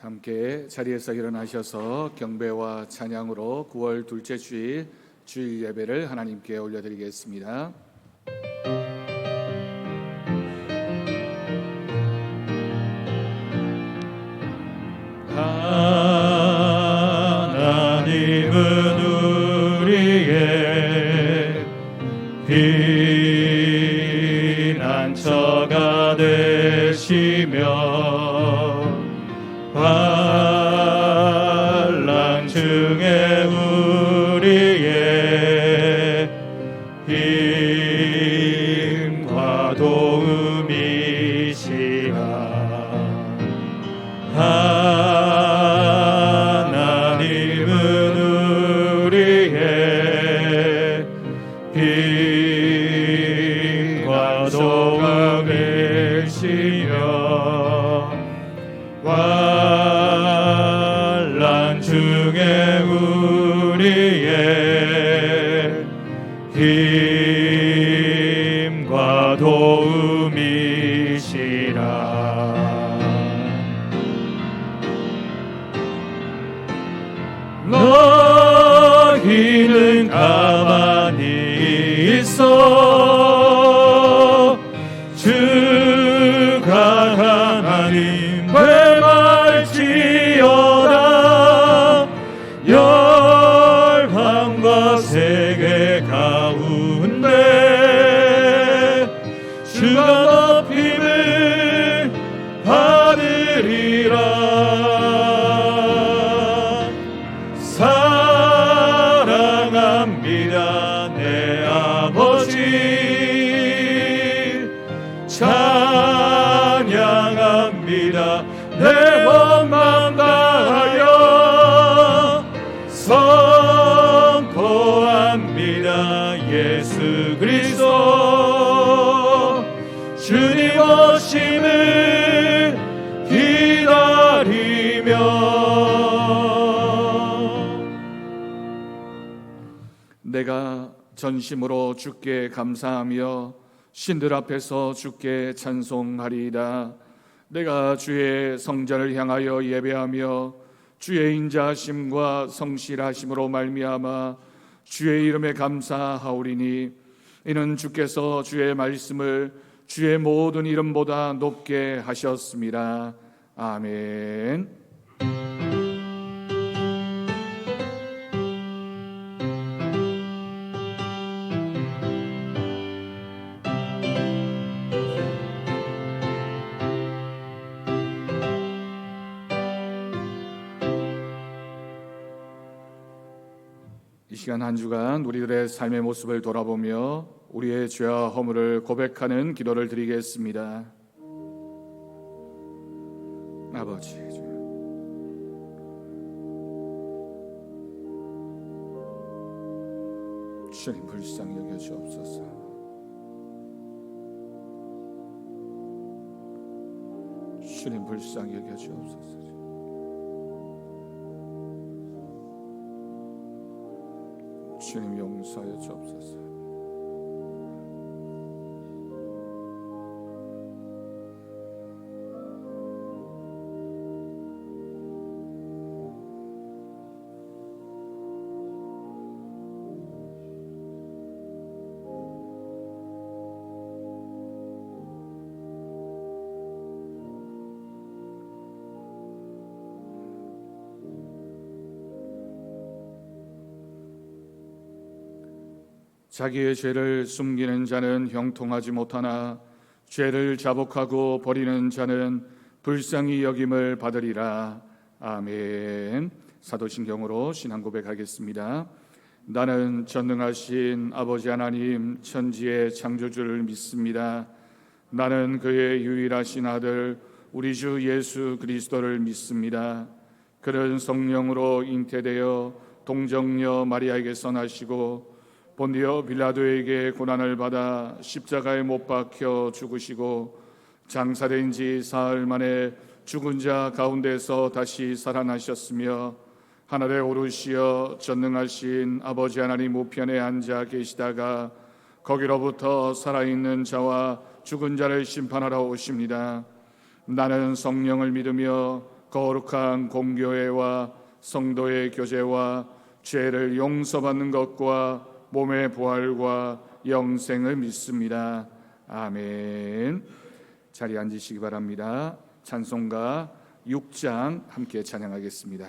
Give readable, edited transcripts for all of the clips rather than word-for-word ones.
함께 자리에서 일어나셔서 경배와 찬양으로 9월 둘째 주일 주일 예배를 하나님께 올려드리겠습니다. 하나님은 우리의 피난처가 되시며 환난 중에 우리의 힘과 도움이시라. 하나님은 우리의 힘과 도움이시며 환난 중에 우리의 힘과 도움이시라. 너희는 가만히 있어 주가 하나님 말지어다. 열방과 세계 가운데 주가 높임을 받으리라. 사랑합니다 내 아버지, 찬양합니다 내 몸만 다하여 선포합니다 예수 그리스도 주님 오심을 기다리며. 내가 전심으로 주께 감사하며 신들 앞에서 주께 찬송하리이다. 내가 주의 성전을 향하여 예배하며 주의 인자하심과 성실하심으로 말미암아 주의 이름에 감사하오리니 이는 주께서 주의 말씀을 주의 모든 이름보다 높게 하셨습니다. 아멘. 이 시간 한 주간 우리들의 삶의 모습을 돌아보며 우리의 죄와 허물을 고백하는 기도를 드리겠습니다. 아버지, 주님 불쌍히 여겨 주옵소서. 주님 불쌍히 여겨 주옵소서. 주님 용서하여 주옵소서. 자기의 죄를 숨기는 자는 형통하지 못하나 죄를 자복하고 버리는 자는 불쌍히 여김을 받으리라. 아멘. 사도신경으로 신앙 고백하겠습니다. 나는 전능하신 아버지 하나님 천지의 창조주를 믿습니다. 나는 그의 유일하신 아들 우리 주 예수 그리스도를 믿습니다. 그는 성령으로 잉태되어 동정녀 마리아에게서 나시고 본디오 빌라도에게 고난을 받아 십자가에 못 박혀 죽으시고 장사된 지 사흘 만에 죽은 자 가운데서 다시 살아나셨으며 하늘에 오르시어 전능하신 아버지 하나님 우편에 앉아 계시다가 거기로부터 살아있는 자와 죽은 자를 심판하러 오십니다. 나는 성령을 믿으며 거룩한 공교회와 성도의 교제와 죄를 용서받는 것과 몸의 부활과 영생을 믿습니다. 아멘. 자리에 앉으시기 바랍니다. 찬송가 6장 함께 찬양하겠습니다.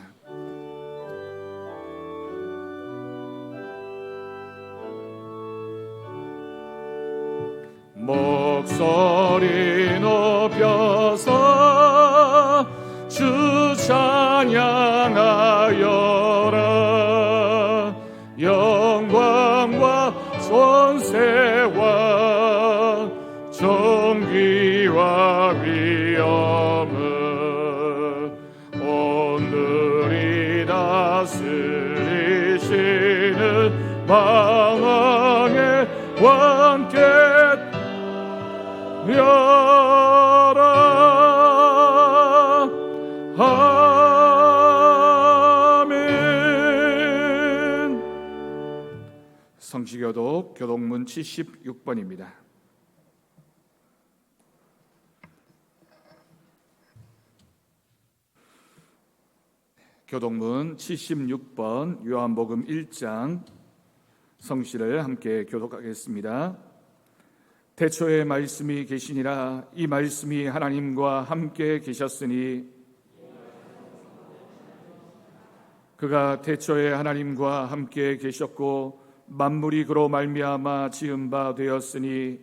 목소리 높여서 주 찬양하여라. 영광과 권세와 존귀와 위엄은 오늘이 다스리시는 만왕의 왕께 여라. 아멘. 성시교독 교독문 76번입니다. 교독문 76번 요한복음 1장 성시를 함께 교독하겠습니다. 태초에 말씀이 계시니라. 이 말씀이 하나님과 함께 계셨으니 그가 태초에 하나님과 함께 계셨고 만물이 그로 말미암아 지은 바 되었으니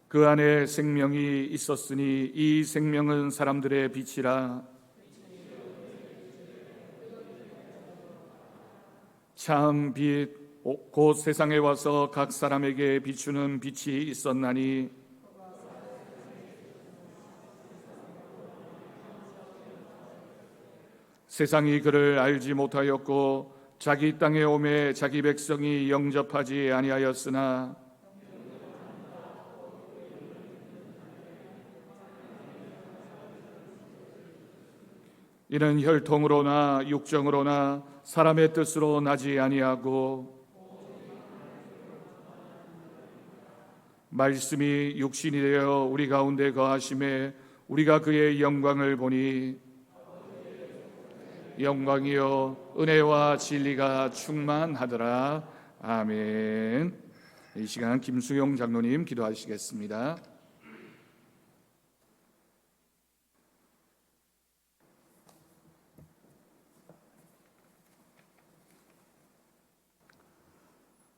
그 안에 생명이 있었으니 이 생명은 사람들의 빛이라. 참 빛 곧 세상에 와서 각 사람에게 비추는 빛이 있었나니 세상이 그를 알지 못하였고 자기 땅에 오매 자기 백성이 영접하지 아니하였으나 이는 혈통으로나 육정으로나 사람의 뜻으로 나지 아니하고 말씀이 육신이 되어 우리 가운데 거하심에 우리가 그의 영광을 보니 영광이요 은혜와 진리가 충만하더라. 아멘. 이 시간 김수용 장로님 기도하시겠습니다.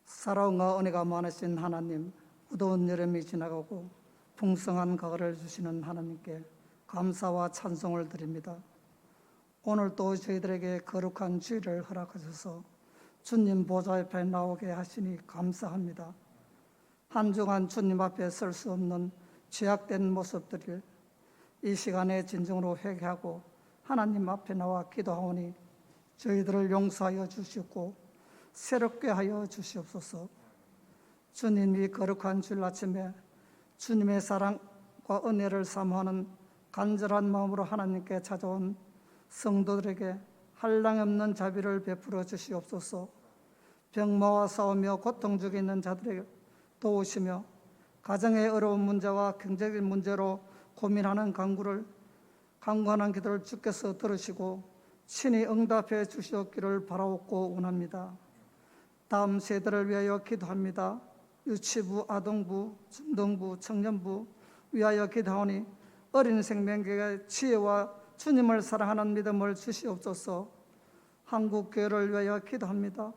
사랑과 은혜가 많으신 하나님, 무더운 여름이 지나가고 풍성한 가을을 주시는 하나님께 감사와 찬송을 드립니다. 오늘 또 저희들에게 거룩한 주일을 허락하셔서 주님 보좌 옆에 나오게 하시니 감사합니다. 한 주간 주님 앞에 설 수 없는 죄악된 모습들을 이 시간에 진정으로 회개하고 하나님 앞에 나와 기도하오니 저희들을 용서하여 주시고 새롭게 하여 주시옵소서. 주님이 거룩한 주일 아침에 주님의 사랑과 은혜를 사모하는 간절한 마음으로 하나님께 찾아온 성도들에게 한량없는 자비를 베풀어 주시옵소서. 병마와 싸우며 고통 중에 있는 자들에게 도우시며 가정의 어려운 문제와 경제적인 문제로 고민하는 간구하는 기도를 주께서 들으시고 친히 응답해 주시옵기를 바라옵고 원합니다. 다음 세대를 위하여 기도합니다. 유치부, 아동부, 중등부, 청년부 위하여 기도하오니 어린 생명에게 지혜와 주님을 사랑하는 믿음을 주시옵소서. 한국 교회를 위하여 기도합니다.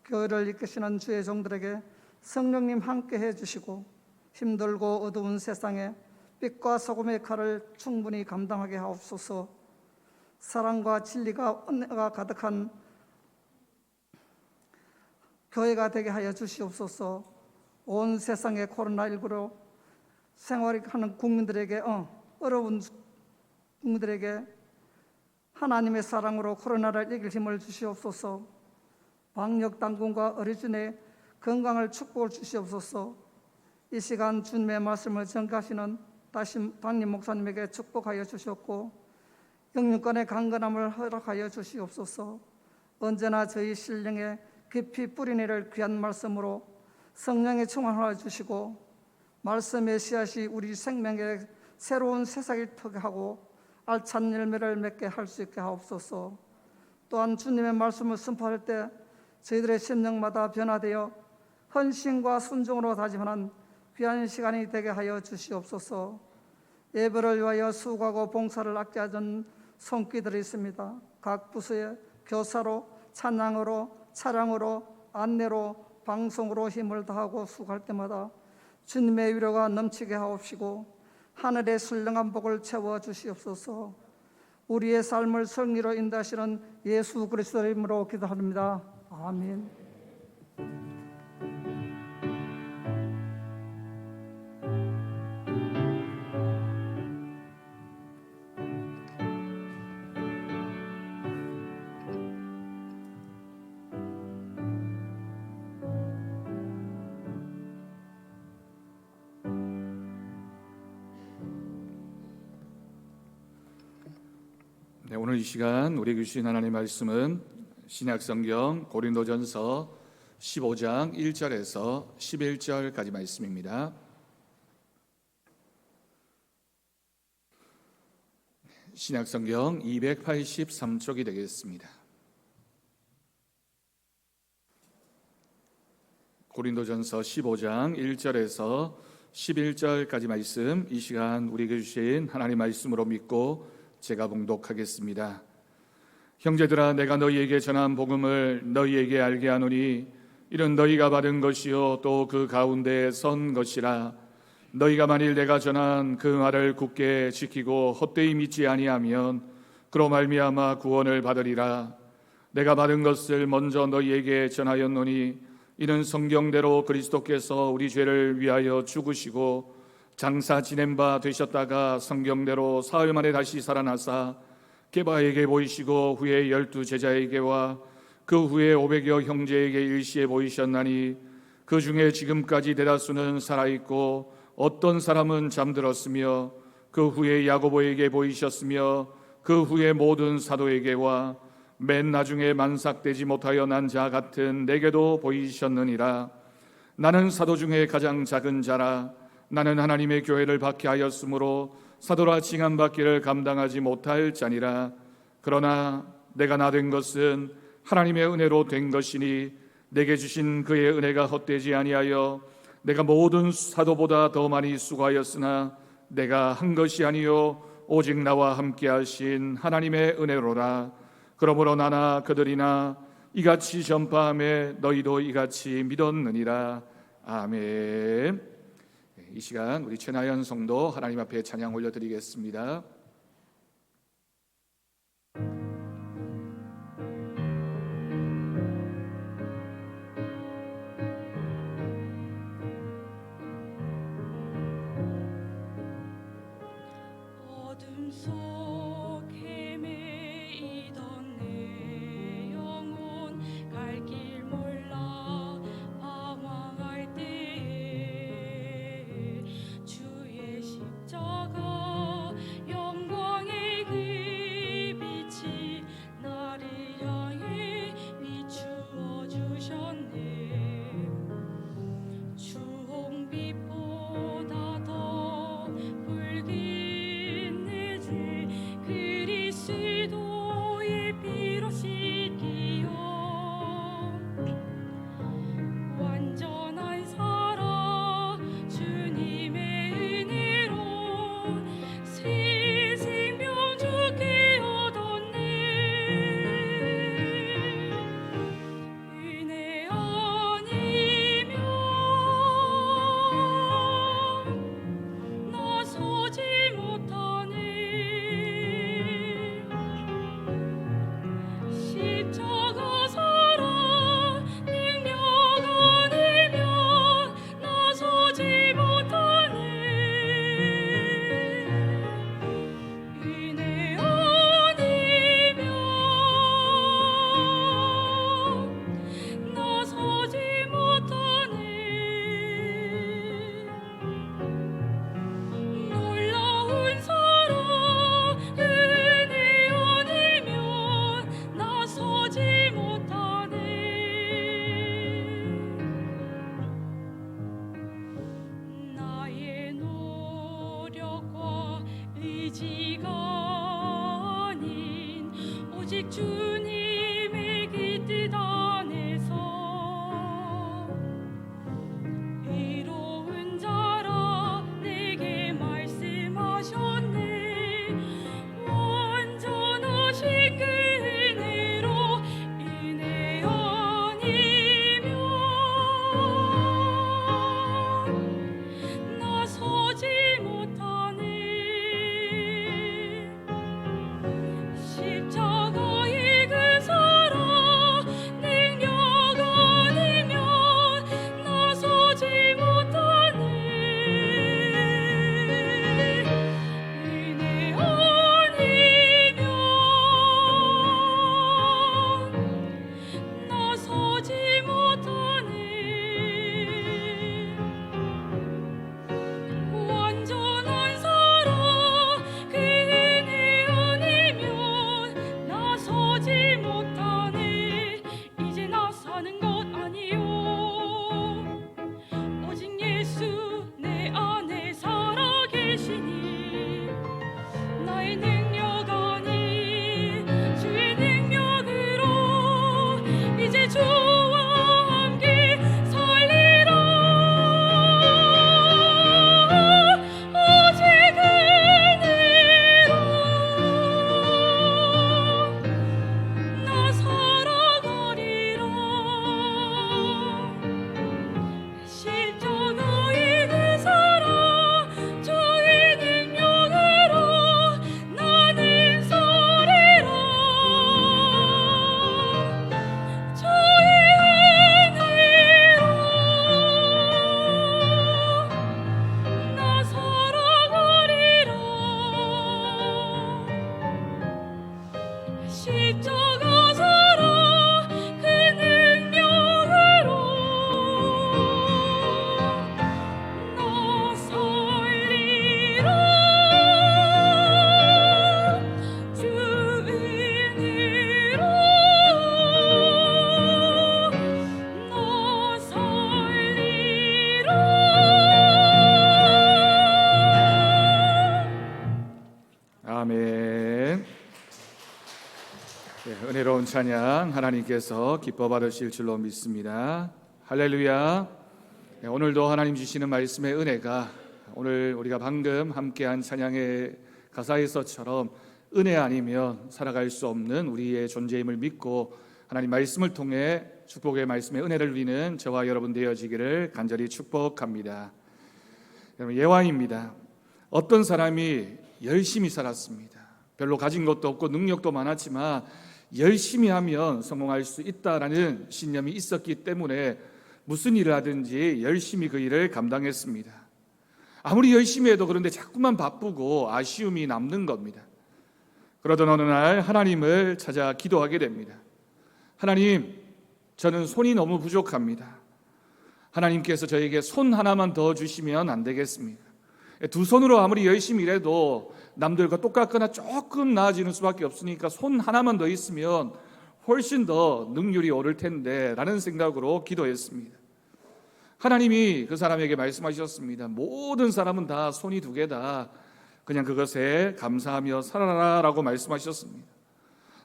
교회를 이끄시는 주의 종들에게 성령님 함께해 주시고 힘들고 어두운 세상에 빛과 소금의 칼을 충분히 감당하게 하옵소서. 사랑과 진리가 은혜가 가득한 교회가 되게 하여 주시옵소서. 온 세상에 코로나19로 생활하는 국민들에게 어려운 국민들에게 하나님의 사랑으로 코로나를 이길 힘을 주시옵소서. 방역당국과 어르신의 건강을 축복을 주시옵소서. 이 시간 주님의 말씀을 전가하시는 담임 목사님에게 축복하여 주셨고 영육간의 강건함을 허락하여 주시옵소서. 언제나 저희 신령에 깊이 뿌리내릴 귀한 말씀으로 성령의 충만하여 주시고 말씀의 씨앗이 우리 생명에 새로운 새싹을 터게 하고 알찬 열매를 맺게 할 수 있게 하옵소서. 또한 주님의 말씀을 선포할 때 저희들의 심령마다 변화되어 헌신과 순종으로 다짐하는 귀한 시간이 되게 하여 주시옵소서. 예배를 위하여 수고하고 봉사를 아껴하던 손길들이 있습니다. 각 부서에 교사로, 찬양으로, 차량으로, 안내로, 방송으로 힘을 다하고 수고할 때마다 주님의 위로가 넘치게 하옵시고 하늘의 신령한 복을 채워 주시옵소서. 우리의 삶을 승리로 인도하시는 예수 그리스도의 이름으로 기도합니다. 아멘. 네, 오늘 이 시간 우리 주신 하나님의 말씀은 신약성경 고린도전서 15장 1절에서 11절까지 말씀입니다. 신약성경 283쪽이 되겠습니다. 고린도전서 15장 1절에서 11절까지 말씀, 이 시간 우리에게 주신 하나님의 말씀으로 믿고 제가 봉독하겠습니다. 형제들아, 내가 너희에게 전한 복음을 너희에게 알게 하노니 이는 너희가 받은 것이요 또 그 가운데 선 것이라. 너희가 만일 내가 전한 그 말을 굳게 지키고 헛되이 믿지 아니하면 그로 말미암아 구원을 받으리라. 내가 받은 것을 먼저 너희에게 전하였노니 이는 성경대로 그리스도께서 우리 죄를 위하여 죽으시고 장사 지낸 바 되셨다가 성경대로 사흘 만에 다시 살아나사 게바에게 보이시고 후에 12 제자에게와 그 후에 500여 형제에게 일시에 보이셨나니 그 중에 지금까지 대다수는 살아있고 어떤 사람은 잠들었으며 그 후에 야고보에게 보이셨으며 그 후에 모든 사도에게와 맨 나중에 만삭되지 못하여 난 자 같은 내게도 보이셨느니라. 나는 사도 중에 가장 작은 자라. 나는 하나님의 교회를 박해하였으므로 사도라 칭함받기를 감당하지 못할 자니라. 그러나 내가 나 된 것은 하나님의 은혜로 된 것이니 내게 주신 그의 은혜가 헛되지 아니하여 내가 모든 사도보다 더 많이 수고하였으나 내가 한 것이 아니요 오직 나와 함께 하신 하나님의 은혜로라. 그러므로 나나 그들이나 이같이 전파하며 너희도 이같이 믿었느니라. 아멘. 이 시간 우리 최나연 성도 하나님 앞에 찬양 올려드리겠습니다. 어둠 속 헤매이던 내 영혼 갈 길 몰라 방황할 때에 주의 십자가 아름다운 찬양 하나님께서 기뻐 받으실 줄로 믿습니다. 할렐루야. 오늘도 하나님 주시는 말씀의 은혜가 오늘 우리가 방금 함께한 찬양의 가사에서처럼 은혜 아니면 살아갈 수 없는 우리의 존재임을 믿고 하나님 말씀을 통해 축복의 말씀의 은혜를 누리는 저와 여러분 되어지기를 간절히 축복합니다. 여러분, 예화입니다. 어떤 사람이 열심히 살았습니다. 별로 가진 것도 없고 능력도 많았지만 열심히 하면 성공할 수 있다라는 신념이 있었기 때문에 무슨 일을 하든지 열심히 그 일을 감당했습니다. 아무리 열심히 해도 그런데 자꾸만 바쁘고 아쉬움이 남는 겁니다. 그러던 어느 날 하나님을 찾아 기도하게 됩니다. 하나님, 저는 손이 너무 부족합니다. 하나님께서 저에게 손 하나만 더 주시면 안 되겠습니까? 두 손으로 아무리 열심히 일해도 남들과 똑같거나 조금 나아지는 수밖에 없으니까 손 하나만 더 있으면 훨씬 더 능률이 오를 텐데 라는 생각으로 기도했습니다. 하나님이 그 사람에게 말씀하셨습니다. 모든 사람은 다 손이 두 개다. 그냥 그것에 감사하며 살아라 라고 말씀하셨습니다.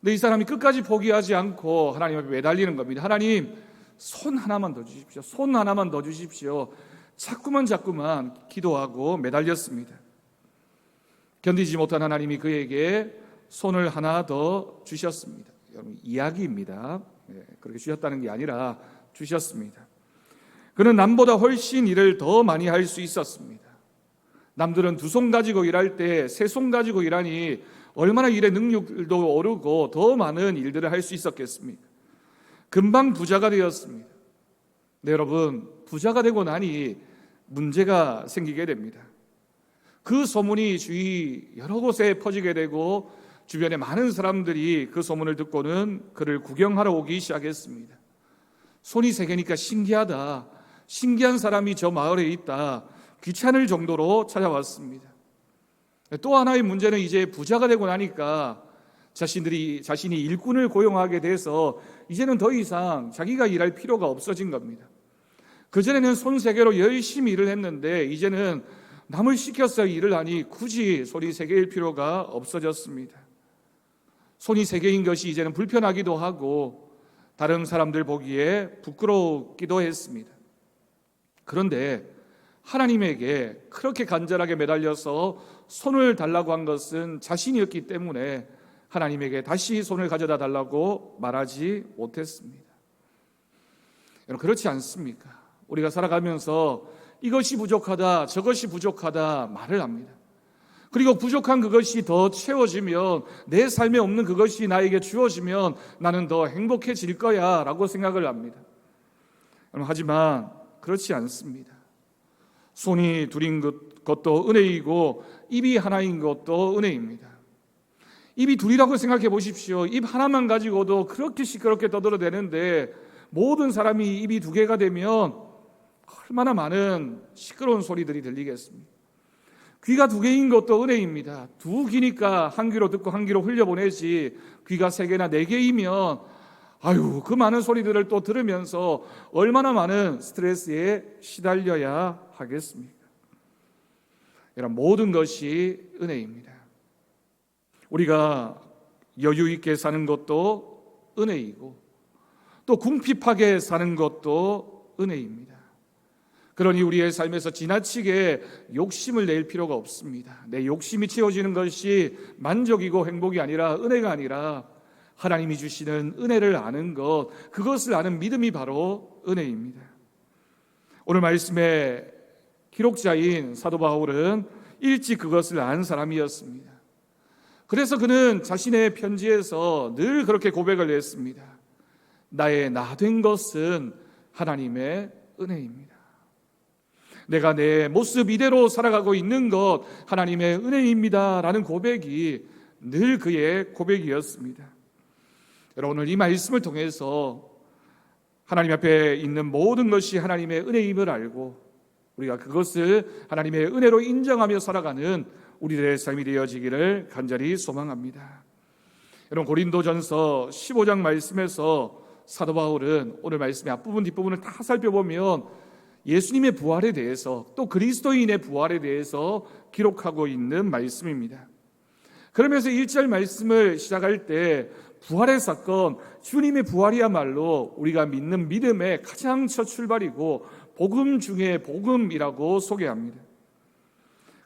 근데 이 사람이 끝까지 포기하지 않고 하나님 앞에 매달리는 겁니다. 하나님, 손 하나만 더 주십시오. 손 하나만 더 주십시오. 자꾸만 기도하고 매달렸습니다. 견디지 못한 하나님이 그에게 손을 하나 더 주셨습니다. 여러분, 이야기입니다. 그렇게 주셨다는 게 아니라 주셨습니다. 그는 남보다 훨씬 일을 더 많이 할 수 있었습니다. 남들은 두 손 가지고 일할 때 세 손 가지고 일하니 얼마나 일의 능률도 오르고 더 많은 일들을 할 수 있었겠습니까? 금방 부자가 되었습니다. 네, 여러분, 부자가 되고 나니 문제가 생기게 됩니다. 그 소문이 주위 여러 곳에 퍼지게 되고 주변에 많은 사람들이 그 소문을 듣고는 그를 구경하러 오기 시작했습니다. 손이 세 개니까 신기하다. 신기한 사람이 저 마을에 있다. 귀찮을 정도로 찾아왔습니다. 또 하나의 문제는 이제 부자가 되고 나니까 자신이 일꾼을 고용하게 돼서 이제는 더 이상 자기가 일할 필요가 없어진 겁니다. 그전에는 손 세 개로 열심히 일을 했는데 이제는 남을 시켜서 일을 하니 굳이 손이 세 개일 필요가 없어졌습니다. 손이 세 개인 것이 이제는 불편하기도 하고 다른 사람들 보기에 부끄럽기도 했습니다. 그런데 하나님에게 그렇게 간절하게 매달려서 손을 달라고 한 것은 자신이었기 때문에 하나님에게 다시 손을 가져다 달라고 말하지 못했습니다. 여러분, 그렇지 않습니까? 우리가 살아가면서 이것이 부족하다, 저것이 부족하다 말을 합니다. 그리고 부족한 그것이 더 채워지면, 내 삶에 없는 그것이 나에게 주어지면 나는 더 행복해질 거야 라고 생각을 합니다. 하지만 그렇지 않습니다. 손이 둘인 것도 은혜이고 입이 하나인 것도 은혜입니다. 입이 둘이라고 생각해 보십시오. 입 하나만 가지고도 그렇게 시끄럽게 떠들어대는데 모든 사람이 입이 두 개가 되면 얼마나 많은 시끄러운 소리들이 들리겠습니까? 귀가 두 개인 것도 은혜입니다. 두 귀니까 한 귀로 듣고 한 귀로 흘려보내지 귀가 세 개나 네 개이면 그 많은 소리들을 또 들으면서 얼마나 많은 스트레스에 시달려야 하겠습니까? 이런 모든 것이 은혜입니다. 우리가 여유 있게 사는 것도 은혜이고 또 궁핍하게 사는 것도 은혜입니다. 그러니 우리의 삶에서 지나치게 욕심을 낼 필요가 없습니다. 내 욕심이 채워지는 것이 만족이고 행복이 아니라 은혜가 아니라 하나님이 주시는 은혜를 아는 것, 그것을 아는 믿음이 바로 은혜입니다. 오늘 말씀의 기록자인 사도 바울은 일찍 그것을 안 사람이었습니다. 그래서 그는 자신의 편지에서 늘 그렇게 고백을 했습니다. 나의 나 된 것은 하나님의 은혜입니다. 내가 내 모습 이대로 살아가고 있는 것 하나님의 은혜입니다 라는 고백이 늘 그의 고백이었습니다. 여러분, 오늘 이 말씀을 통해서 하나님 앞에 있는 모든 것이 하나님의 은혜임을 알고 우리가 그것을 하나님의 은혜로 인정하며 살아가는 우리들의 삶이 되어지기를 간절히 소망합니다. 여러분, 고린도전서 15장 말씀에서 사도 바울은 오늘 말씀의 앞부분 뒷부분을 다 살펴보면 예수님의 부활에 대해서 또 그리스도인의 부활에 대해서 기록하고 있는 말씀입니다. 그러면서 1절 말씀을 시작할 때 부활의 사건, 주님의 부활이야말로 우리가 믿는 믿음의 가장 첫 출발이고 복음 중에 복음이라고 소개합니다.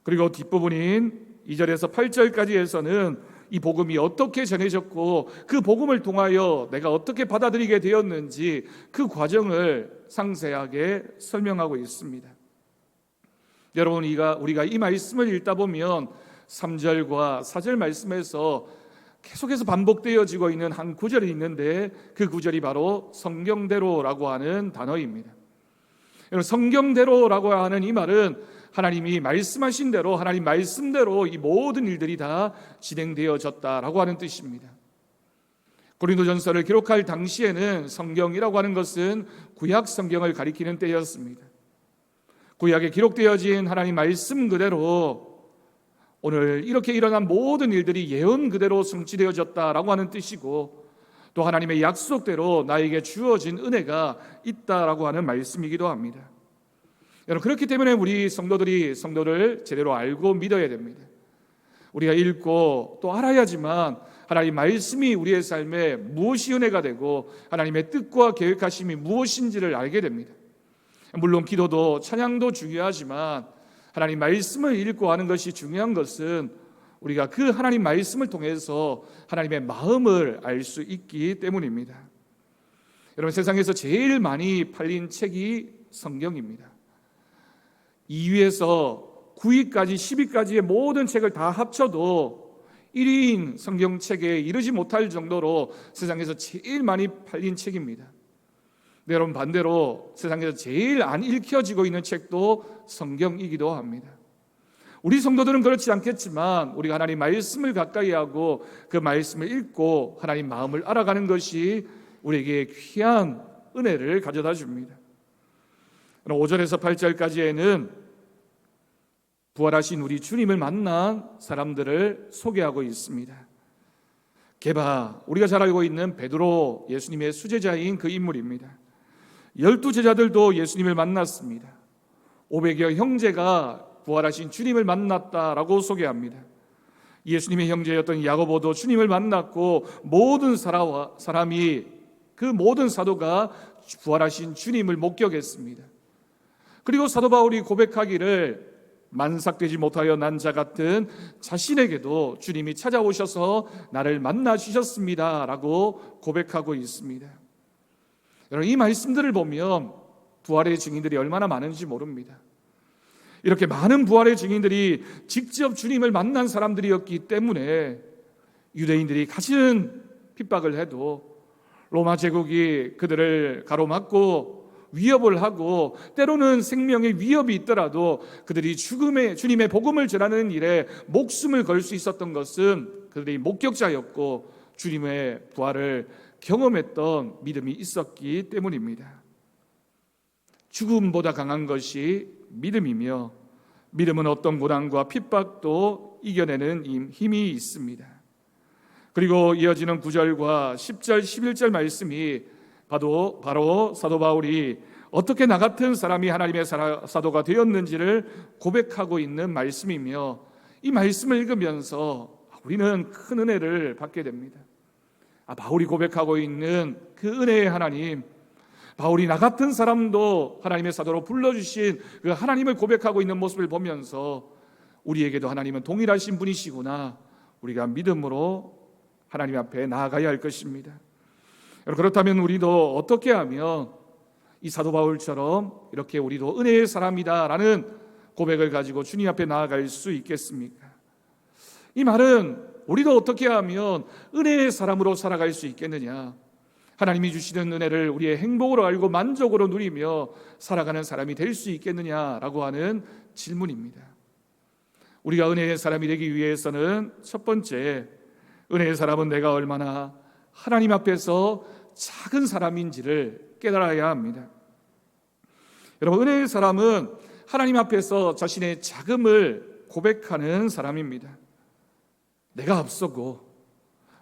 그리고 뒷부분인 2절에서 8절까지에서는 이 복음이 어떻게 전해졌고 그 복음을 통하여 내가 어떻게 받아들이게 되었는지 그 과정을 상세하게 설명하고 있습니다. 여러분, 우리가 이 말씀을 읽다 보면 3절과 4절 말씀에서 계속해서 반복되어지고 있는 한 구절이 있는데 그 구절이 바로 성경대로라고 하는 단어입니다. 성경대로라고 하는 이 말은 하나님이 말씀하신 대로, 하나님 말씀대로 이 모든 일들이 다 진행되어졌다라고 하는 뜻입니다. 고린도전서를 기록할 당시에는 성경이라고 하는 것은 구약 성경을 가리키는 때였습니다. 구약에 기록되어진 하나님 말씀 그대로 오늘 이렇게 일어난 모든 일들이 예언 그대로 성취되어졌다라고 하는 뜻이고, 또 하나님의 약속대로 나에게 주어진 은혜가 있다라고 하는 말씀이기도 합니다. 여러분, 그렇기 때문에 우리 성도를 제대로 알고 믿어야 됩니다. 우리가 읽고 또 알아야지만 하나님 말씀이 우리의 삶에 무엇이 은혜가 되고 하나님의 뜻과 계획하심이 무엇인지를 알게 됩니다. 물론 기도도 찬양도 중요하지만 하나님 말씀을 읽고 하는 것이 중요한 것은 우리가 그 하나님 말씀을 통해서 하나님의 마음을 알 수 있기 때문입니다. 여러분, 세상에서 제일 많이 팔린 책이 성경입니다. 2위에서 9위까지 10위까지의 모든 책을 다 합쳐도 1위인 성경책에 이르지 못할 정도로 세상에서 제일 많이 팔린 책입니다. 네, 여러분, 반대로 세상에서 제일 안 읽혀지고 있는 책도 성경이기도 합니다. 우리 성도들은 그렇지 않겠지만 우리가 하나님 말씀을 가까이 하고 그 말씀을 읽고 하나님 마음을 알아가는 것이 우리에게 귀한 은혜를 가져다 줍니다. 5절에서 8절까지에는 부활하신 우리 주님을 만난 사람들을 소개하고 있습니다. 게바, 우리가 잘 알고 있는 베드로, 예수님의 수제자인 그 인물입니다. 12제자들도 예수님을 만났습니다. 500여 형제가 부활하신 주님을 만났다라고 소개합니다. 예수님의 형제였던 야고보도 주님을 만났고 모든 사람이, 그 모든 사도가 부활하신 주님을 목격했습니다. 그리고 사도 바울이 고백하기를 만삭되지 못하여 난 자 같은 자신에게도 주님이 찾아오셔서 나를 만나 주셨습니다 라고 고백하고 있습니다. 여러분, 이 말씀들을 보면 부활의 증인들이 얼마나 많은지 모릅니다. 이렇게 많은 부활의 증인들이 직접 주님을 만난 사람들이었기 때문에 유대인들이 가진 핍박을 해도 로마 제국이 그들을 가로막고 위협을 하고 때로는 생명의 위협이 있더라도 그들이 주님의 복음을 전하는 일에 목숨을 걸 수 있었던 것은 그들이 목격자였고 주님의 부활을 경험했던 믿음이 있었기 때문입니다. 죽음보다 강한 것이 믿음이며 믿음은 어떤 고난과 핍박도 이겨내는 힘이 있습니다. 그리고 이어지는 9절과 10절, 11절 말씀이 바로 사도 바울이 어떻게 나 같은 사람이 하나님의 사도가 되었는지를 고백하고 있는 말씀이며, 이 말씀을 읽으면서 우리는 큰 은혜를 받게 됩니다. 바울이 고백하고 있는 그 은혜의 하나님, 바울이 나 같은 사람도 하나님의 사도로 불러주신 그 하나님을 고백하고 있는 모습을 보면서 우리에게도 하나님은 동일하신 분이시구나, 우리가 믿음으로 하나님 앞에 나아가야 할 것입니다. 그렇다면 우리도 어떻게 하면 이 사도 바울처럼 이렇게 우리도 은혜의 사람이다라는 고백을 가지고 주님 앞에 나아갈 수 있겠습니까? 이 말은 우리도 어떻게 하면 은혜의 사람으로 살아갈 수 있겠느냐, 하나님이 주시는 은혜를 우리의 행복으로 알고 만족으로 누리며 살아가는 사람이 될 수 있겠느냐라고 하는 질문입니다. 우리가 은혜의 사람이 되기 위해서는 첫 번째, 은혜의 사람은 내가 얼마나 하나님 앞에서 작은 사람인지를 깨달아야 합니다. 여러분, 은혜의 사람은 하나님 앞에서 자신의 작음을 고백하는 사람입니다. 내가 앞서고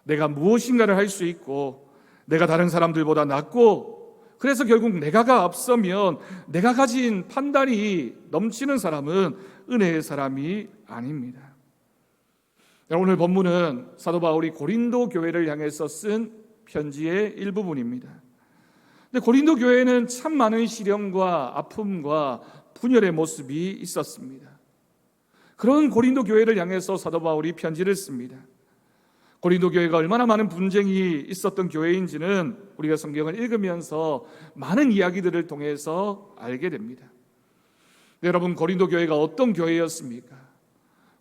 내가 무엇인가를 할 수 있고 내가 다른 사람들보다 낫고, 그래서 결국 내가가 앞서면 내가 가진 판단이 넘치는 사람은 은혜의 사람이 아닙니다. 오늘 본문은 사도 바울이 고린도 교회를 향해서 쓴 편지의 일부분입니다. 근데 고린도 교회에는 참 많은 시련과 아픔과 분열의 모습이 있었습니다. 그런 고린도 교회를 향해서 사도 바울이 편지를 씁니다. 고린도 교회가 얼마나 많은 분쟁이 있었던 교회인지는 우리가 성경을 읽으면서 많은 이야기들을 통해서 알게 됩니다. 여러분, 고린도 교회가 어떤 교회였습니까?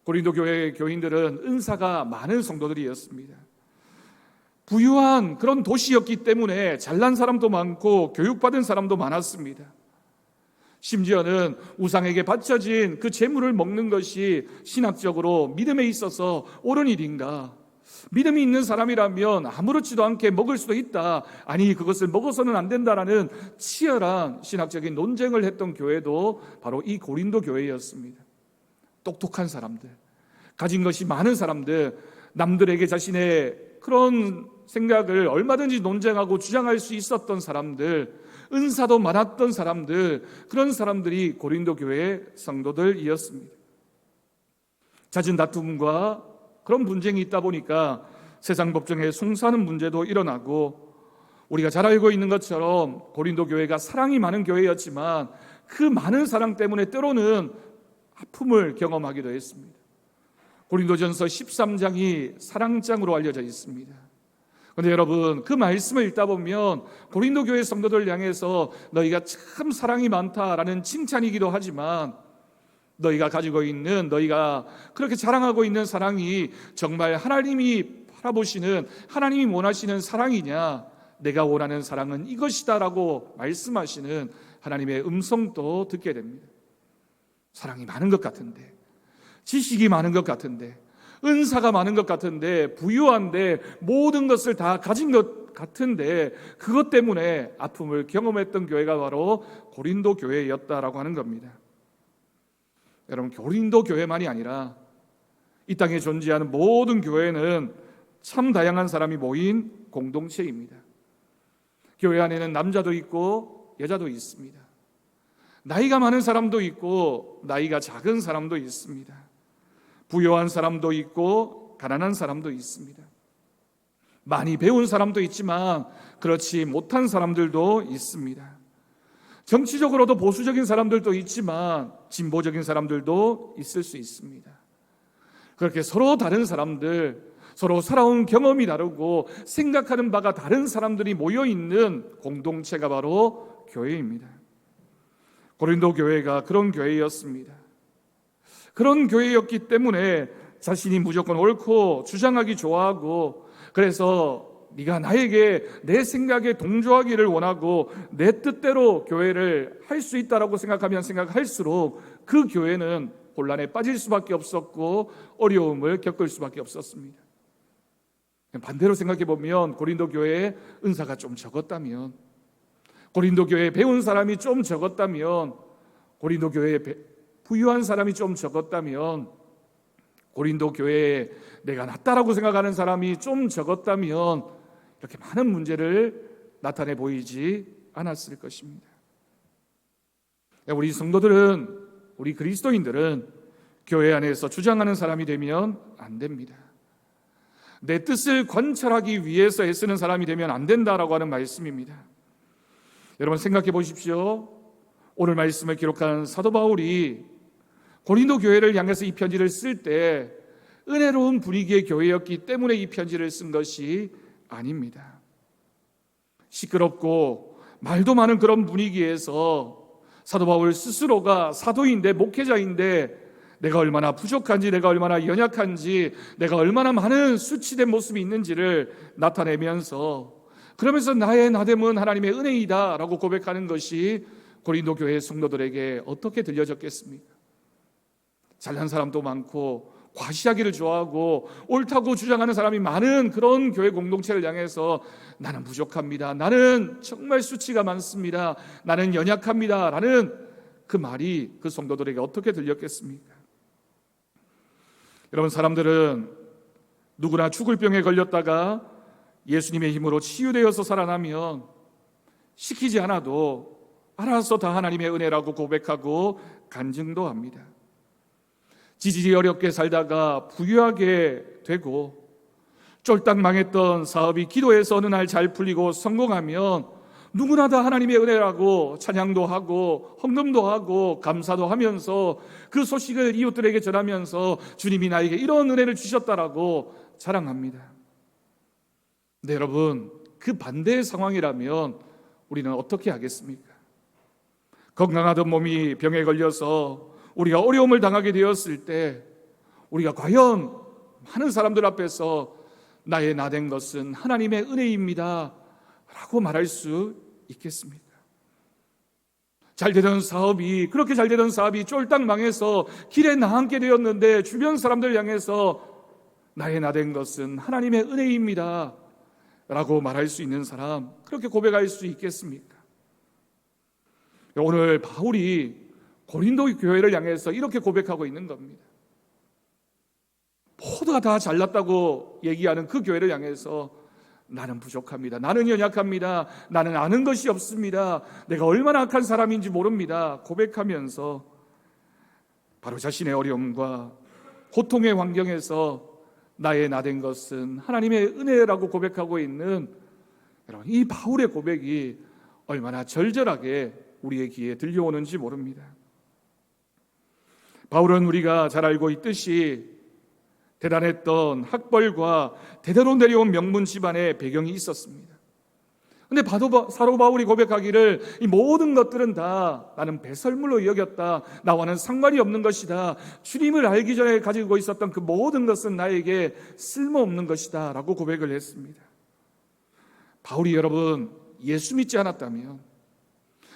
고린도 교회의 교인들은 은사가 많은 성도들이었습니다. 부유한 그런 도시였기 때문에 잘난 사람도 많고 교육받은 사람도 많았습니다. 심지어는 우상에게 바쳐진 그 재물을 먹는 것이 신학적으로 믿음에 있어서 옳은 일인가? 믿음이 있는 사람이라면 아무렇지도 않게 먹을 수도 있다. 아니, 그것을 먹어서는 안 된다라는 치열한 신학적인 논쟁을 했던 교회도 바로 이 고린도 교회였습니다. 똑똑한 사람들, 가진 것이 많은 사람들, 남들에게 자신의 그런 생각을 얼마든지 논쟁하고 주장할 수 있었던 사람들, 은사도 많았던 사람들, 그런 사람들이 고린도 교회의 성도들이었습니다. 잦은 다툼과 그런 분쟁이 있다 보니까 세상 법정에 송사하는 문제도 일어나고, 우리가 잘 알고 있는 것처럼 고린도 교회가 사랑이 많은 교회였지만 그 많은 사랑 때문에 때로는 아픔을 경험하기도 했습니다. 고린도전서 13장이 사랑장으로 알려져 있습니다. 그런데 여러분, 그 말씀을 읽다 보면 고린도 교회 성도들 향해서 너희가 참 사랑이 많다라는 칭찬이기도 하지만, 너희가 가지고 있는, 너희가 그렇게 자랑하고 있는 사랑이 정말 하나님이 바라보시는, 하나님이 원하시는 사랑이냐, 내가 원하는 사랑은 이것이다 라고 말씀하시는 하나님의 음성도 듣게 됩니다. 사랑이 많은 것 같은데, 지식이 많은 것 같은데, 은사가 많은 것 같은데, 부유한데, 모든 것을 다 가진 것 같은데, 그것 때문에 아픔을 경험했던 교회가 바로 고린도 교회였다라고 하는 겁니다. 여러분, 고린도 교회만이 아니라 이 땅에 존재하는 모든 교회는 참 다양한 사람이 모인 공동체입니다. 교회 안에는 남자도 있고 여자도 있습니다. 나이가 많은 사람도 있고 나이가 작은 사람도 있습니다. 부유한 사람도 있고 가난한 사람도 있습니다. 많이 배운 사람도 있지만 그렇지 못한 사람들도 있습니다. 정치적으로도 보수적인 사람들도 있지만 진보적인 사람들도 있을 수 있습니다. 그렇게 서로 다른 사람들, 서로 살아온 경험이 다르고 생각하는 바가 다른 사람들이 모여있는 공동체가 바로 교회입니다. 고린도 교회가 그런 교회였습니다. 그런 교회였기 때문에 자신이 무조건 옳고 주장하기 좋아하고, 그래서 네가 나에게 내 생각에 동조하기를 원하고 내 뜻대로 교회를 할 수 있다라고 생각하면 생각할수록 그 교회는 혼란에 빠질 수밖에 없었고 어려움을 겪을 수밖에 없었습니다. 반대로 생각해 보면 고린도 교회에 은사가 좀 적었다면, 고린도 교회에 배운 사람이 좀 적었다면, 고린도 교회에 부유한 사람이 좀 적었다면, 고린도 교회에 내가 낫다라고 생각하는 사람이 좀 적었다면 이렇게 많은 문제를 나타내 보이지 않았을 것입니다. 우리 성도들은, 우리 그리스도인들은 교회 안에서 주장하는 사람이 되면 안 됩니다. 내 뜻을 관철하기 위해서 애쓰는 사람이 되면 안 된다라고 하는 말씀입니다. 여러분, 생각해 보십시오. 오늘 말씀을 기록한 사도 바울이 고린도 교회를 향해서 이 편지를 쓸 때 은혜로운 분위기의 교회였기 때문에 이 편지를 쓴 것이 아닙니다. 시끄럽고 말도 많은 그런 분위기에서 사도 바울 스스로가 사도인데, 목회자인데, 내가 얼마나 부족한지, 내가 얼마나 연약한지, 내가 얼마나 많은 수치된 모습이 있는지를 나타내면서, 그러면서 나의 나됨은 하나님의 은혜이다 라고 고백하는 것이 고린도 교회 성도들에게 어떻게 들려졌겠습니까? 잘난 사람도 많고 과시하기를 좋아하고 옳다고 주장하는 사람이 많은 그런 교회 공동체를 향해서 나는 부족합니다, 나는 정말 수치가 많습니다, 나는 연약합니다 라는 그 말이 그 성도들에게 어떻게 들렸겠습니까? 여러분, 사람들은 누구나 죽을 병에 걸렸다가 예수님의 힘으로 치유되어서 살아나면 시키지 않아도 알아서 다 하나님의 은혜라고 고백하고 간증도 합니다. 지지리 어렵게 살다가 부유하게 되고 쫄딱 망했던 사업이 기도해서 어느 날 잘 풀리고 성공하면 누구나 다 하나님의 은혜라고 찬양도 하고 헌금도 하고 감사도 하면서 그 소식을 이웃들에게 전하면서 주님이 나에게 이런 은혜를 주셨다라고 자랑합니다. 네, 여러분, 그 반대의 상황이라면 우리는 어떻게 하겠습니까? 건강하던 몸이 병에 걸려서 우리가 어려움을 당하게 되었을 때 우리가 과연 많은 사람들 앞에서 나의 나된 것은 하나님의 은혜입니다 라고 말할 수 있겠습니까? 그렇게 잘 되던 사업이 쫄딱 망해서 길에 나앉게 되었는데 주변 사람들 향해서 나의 나된 것은 하나님의 은혜입니다 라고 말할 수 있는 사람, 그렇게 고백할 수 있겠습니까? 오늘 바울이 고린도 교회를 향해서 이렇게 고백하고 있는 겁니다. 모두가 다 잘났다고 얘기하는 그 교회를 향해서 나는 부족합니다. 나는 연약합니다. 나는 아는 것이 없습니다. 내가 얼마나 악한 사람인지 모릅니다. 고백하면서 바로 자신의 어려움과 고통의 환경에서 나의 나된 것은 하나님의 은혜라고 고백하고 있는 여러분, 이 바울의 고백이 얼마나 절절하게 우리의 귀에 들려오는지 모릅니다. 바울은 우리가 잘 알고 있듯이 대단했던 학벌과 대대로 내려온 명문 집안의 배경이 있었습니다. 그런데 사도 바울이 고백하기를 이 모든 것들은 다 나는 배설물로 여겼다. 나와는 상관이 없는 것이다. 주님을 알기 전에 가지고 있었던 그 모든 것은 나에게 쓸모없는 것이다 라고 고백을 했습니다. 바울이 여러분 예수 믿지 않았다면,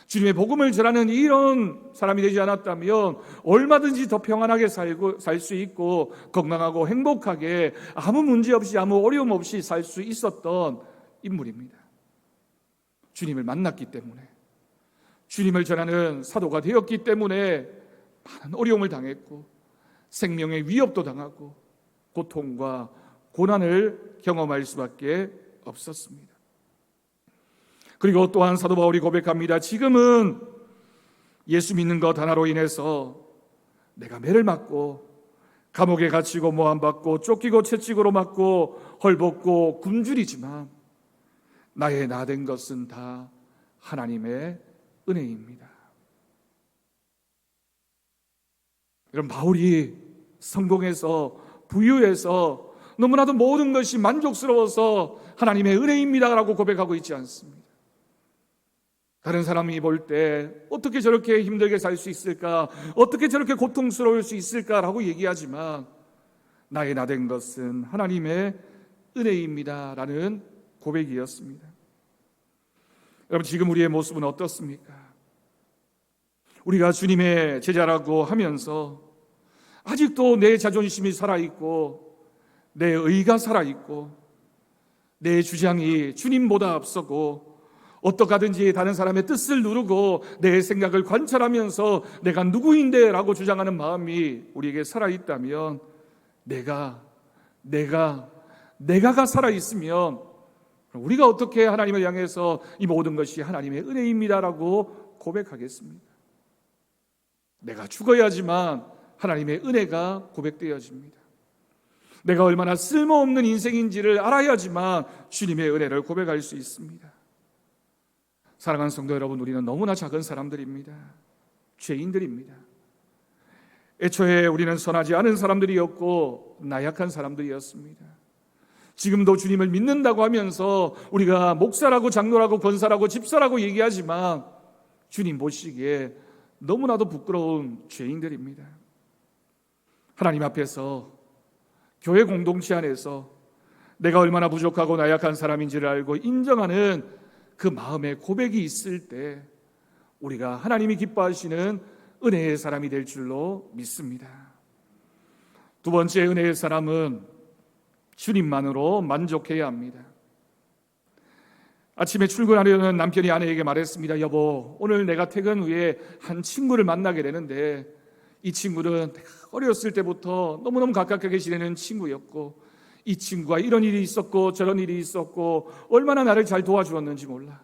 주님의 복음을 전하는 이런 사람이 되지 않았다면 얼마든지 더 평안하게 살 수 있고 건강하고 행복하게 아무 문제 없이 아무 어려움 없이 살 수 있었던 인물입니다. 주님을 만났기 때문에, 주님을 전하는 사도가 되었기 때문에 많은 어려움을 당했고 생명의 위협도 당하고 고통과 고난을 경험할 수밖에 없었습니다. 그리고 또한 사도 바울이 고백합니다. 지금은 예수 믿는 것 하나로 인해서 내가 매를 맞고 감옥에 갇히고 모함받고 쫓기고 채찍으로 맞고 헐벗고 굶주리지만 나의 나된 것은 다 하나님의 은혜입니다. 여러분, 바울이 성공해서 부유해서 너무나도 모든 것이 만족스러워서 하나님의 은혜입니다라고 고백하고 있지 않습니다. 다른 사람이 볼 때 어떻게 저렇게 힘들게 살 수 있을까? 어떻게 저렇게 고통스러울 수 있을까라고 얘기하지만 나의 나된 것은 하나님의 은혜입니다라는 고백이었습니다. 여러분, 지금 우리의 모습은 어떻습니까? 우리가 주님의 제자라고 하면서 아직도 내 자존심이 살아있고 내 의가 살아있고 내 주장이 주님보다 앞서고 어떡하든지 다른 사람의 뜻을 누르고 내 생각을 관찰하면서 내가 누구인데 라고 주장하는 마음이 우리에게 살아있다면 내가가 살아있으면 우리가 어떻게 하나님을 향해서 이 모든 것이 하나님의 은혜입니다라고 고백하겠습니까? 내가 죽어야지만 하나님의 은혜가 고백되어집니다. 내가 얼마나 쓸모없는 인생인지를 알아야지만 주님의 은혜를 고백할 수 있습니다. 사랑하는 성도 여러분, 우리는 너무나 작은 사람들입니다. 죄인들입니다. 애초에 우리는 선하지 않은 사람들이었고 나약한 사람들이었습니다. 지금도 주님을 믿는다고 하면서 우리가 목사라고 장로라고 권사라고 집사라고 얘기하지만 주님 보시기에 너무나도 부끄러운 죄인들입니다. 하나님 앞에서, 교회 공동체 안에서 내가 얼마나 부족하고 나약한 사람인지를 알고 인정하는 그 마음의 고백이 있을 때 우리가 하나님이 기뻐하시는 은혜의 사람이 될 줄로 믿습니다. 두 번째 은혜의 사람은 주님만으로 만족해야 합니다. 아침에 출근하려는 남편이 아내에게 말했습니다. 여보, 오늘 내가 퇴근 후에 한 친구를 만나게 되는데 이 친구는 내가 어렸을 때부터 너무너무 가깝게 지내는 친구였고 이 친구가 이런 일이 있었고 저런 일이 있었고 얼마나 나를 잘 도와주었는지 몰라.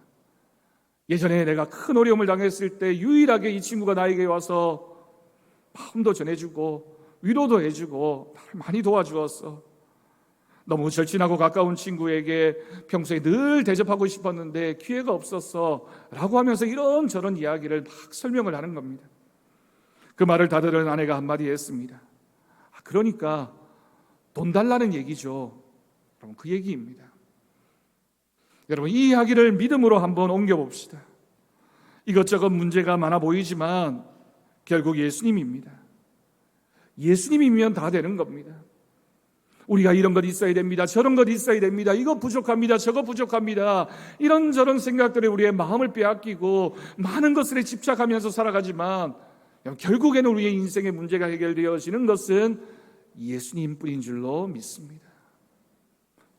예전에 내가 큰 어려움을 당했을 때 유일하게 이 친구가 나에게 와서 마음도 전해주고 위로도 해주고 나를 많이 도와주었어. 너무 절친하고 가까운 친구에게 평소에 늘 대접하고 싶었는데 기회가 없었어 라고 하면서 이런저런 이야기를 막 설명을 하는 겁니다. 그 말을 다 들은 아내가 한마디 했습니다. 그러니까 돈 달라는 얘기죠. 여러분, 그 얘기입니다. 여러분, 이 이야기를 믿음으로 한번 옮겨봅시다. 이것저것 문제가 많아 보이지만 결국 예수님입니다. 예수님이면 다 되는 겁니다. 우리가 이런 것 있어야 됩니다. 저런 것 있어야 됩니다. 이거 부족합니다. 저거 부족합니다. 이런저런 생각들에 우리의 마음을 빼앗기고 많은 것들에 집착하면서 살아가지만 결국에는 우리의 인생의 문제가 해결되어지는 것은 예수님뿐인 줄로 믿습니다.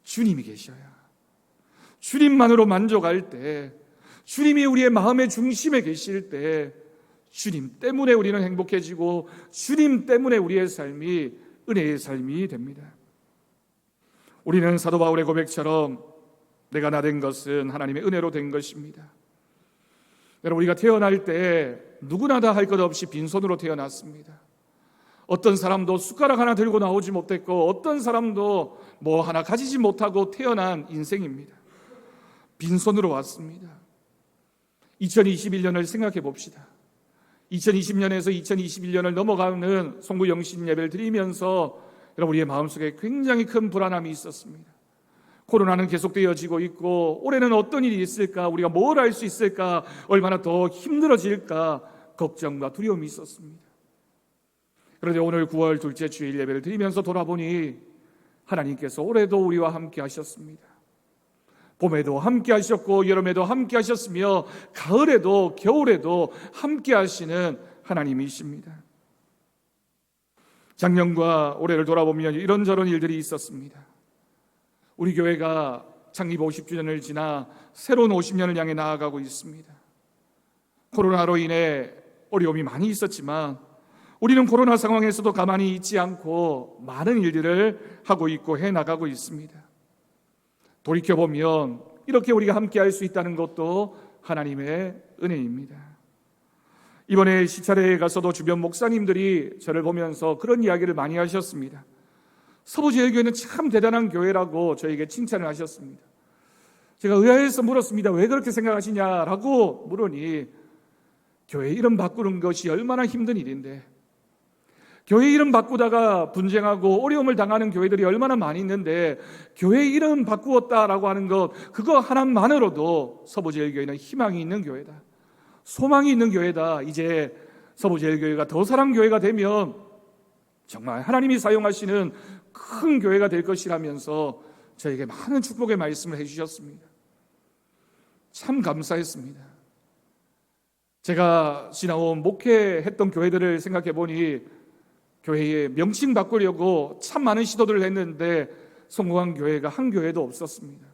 주님이 계셔야, 주님만으로 만족할 때, 주님이 우리의 마음의 중심에 계실 때 주님 때문에 우리는 행복해지고 주님 때문에 우리의 삶이 은혜의 삶이 됩니다. 우리는 사도 바울의 고백처럼 내가 나 된 것은 하나님의 은혜로 된 것입니다. 여러분, 우리가 태어날 때 누구나 다 할 것 없이 빈손으로 태어났습니다. 어떤 사람도 숟가락 하나 들고 나오지 못했고 어떤 사람도 뭐 하나 가지지 못하고 태어난 인생입니다. 빈손으로 왔습니다. 2021년을 생각해 봅시다. 2020년에서 2021년을 넘어가는 송구 영신 예배를 드리면서 여러분, 우리의 마음속에 굉장히 큰 불안함이 있었습니다. 코로나는 계속되어지고 있고 올해는 어떤 일이 있을까, 우리가 뭘 할 수 있을까, 얼마나 더 힘들어질까 걱정과 두려움이 있었습니다. 그런데 오늘 9월 둘째 주일 예배를 드리면서 돌아보니 하나님께서 올해도 우리와 함께 하셨습니다. 봄에도 함께 하셨고 여름에도 함께 하셨으며 가을에도 겨울에도 함께 하시는 하나님이십니다. 작년과 올해를 돌아보면 이런저런 일들이 있었습니다. 우리 교회가 창립 50주년을 지나 새로운 50년을 향해 나아가고 있습니다. 코로나로 인해 어려움이 많이 있었지만 우리는 코로나 상황에서도 가만히 있지 않고 많은 일들을 하고 있고 해나가고 있습니다. 돌이켜보면 이렇게 우리가 함께 할 수 있다는 것도 하나님의 은혜입니다. 이번에 시찰회에 가서도 주변 목사님들이 저를 보면서 그런 이야기를 많이 하셨습니다. 서부제일교회는 참 대단한 교회라고 저에게 칭찬을 하셨습니다. 제가 의아해서 물었습니다. 왜 그렇게 생각하시냐라고 물으니 교회 이름 바꾸는 것이 얼마나 힘든 일인데, 교회 이름 바꾸다가 분쟁하고 어려움을 당하는 교회들이 얼마나 많이 있는데 교회 이름 바꾸었다라고 하는 것, 그거 하나만으로도 서부제일교회는 희망이 있는 교회다, 소망이 있는 교회다. 이제 서부제일교회가 더 사랑교회가 되면 정말 하나님이 사용하시는 큰 교회가 될 것이라면서 저에게 많은 축복의 말씀을 해주셨습니다. 참 감사했습니다. 제가 지나온 목회했던 교회들을 생각해 보니 교회의 명칭 바꾸려고 참 많은 시도들을 했는데 성공한 교회가 한 교회도 없었습니다.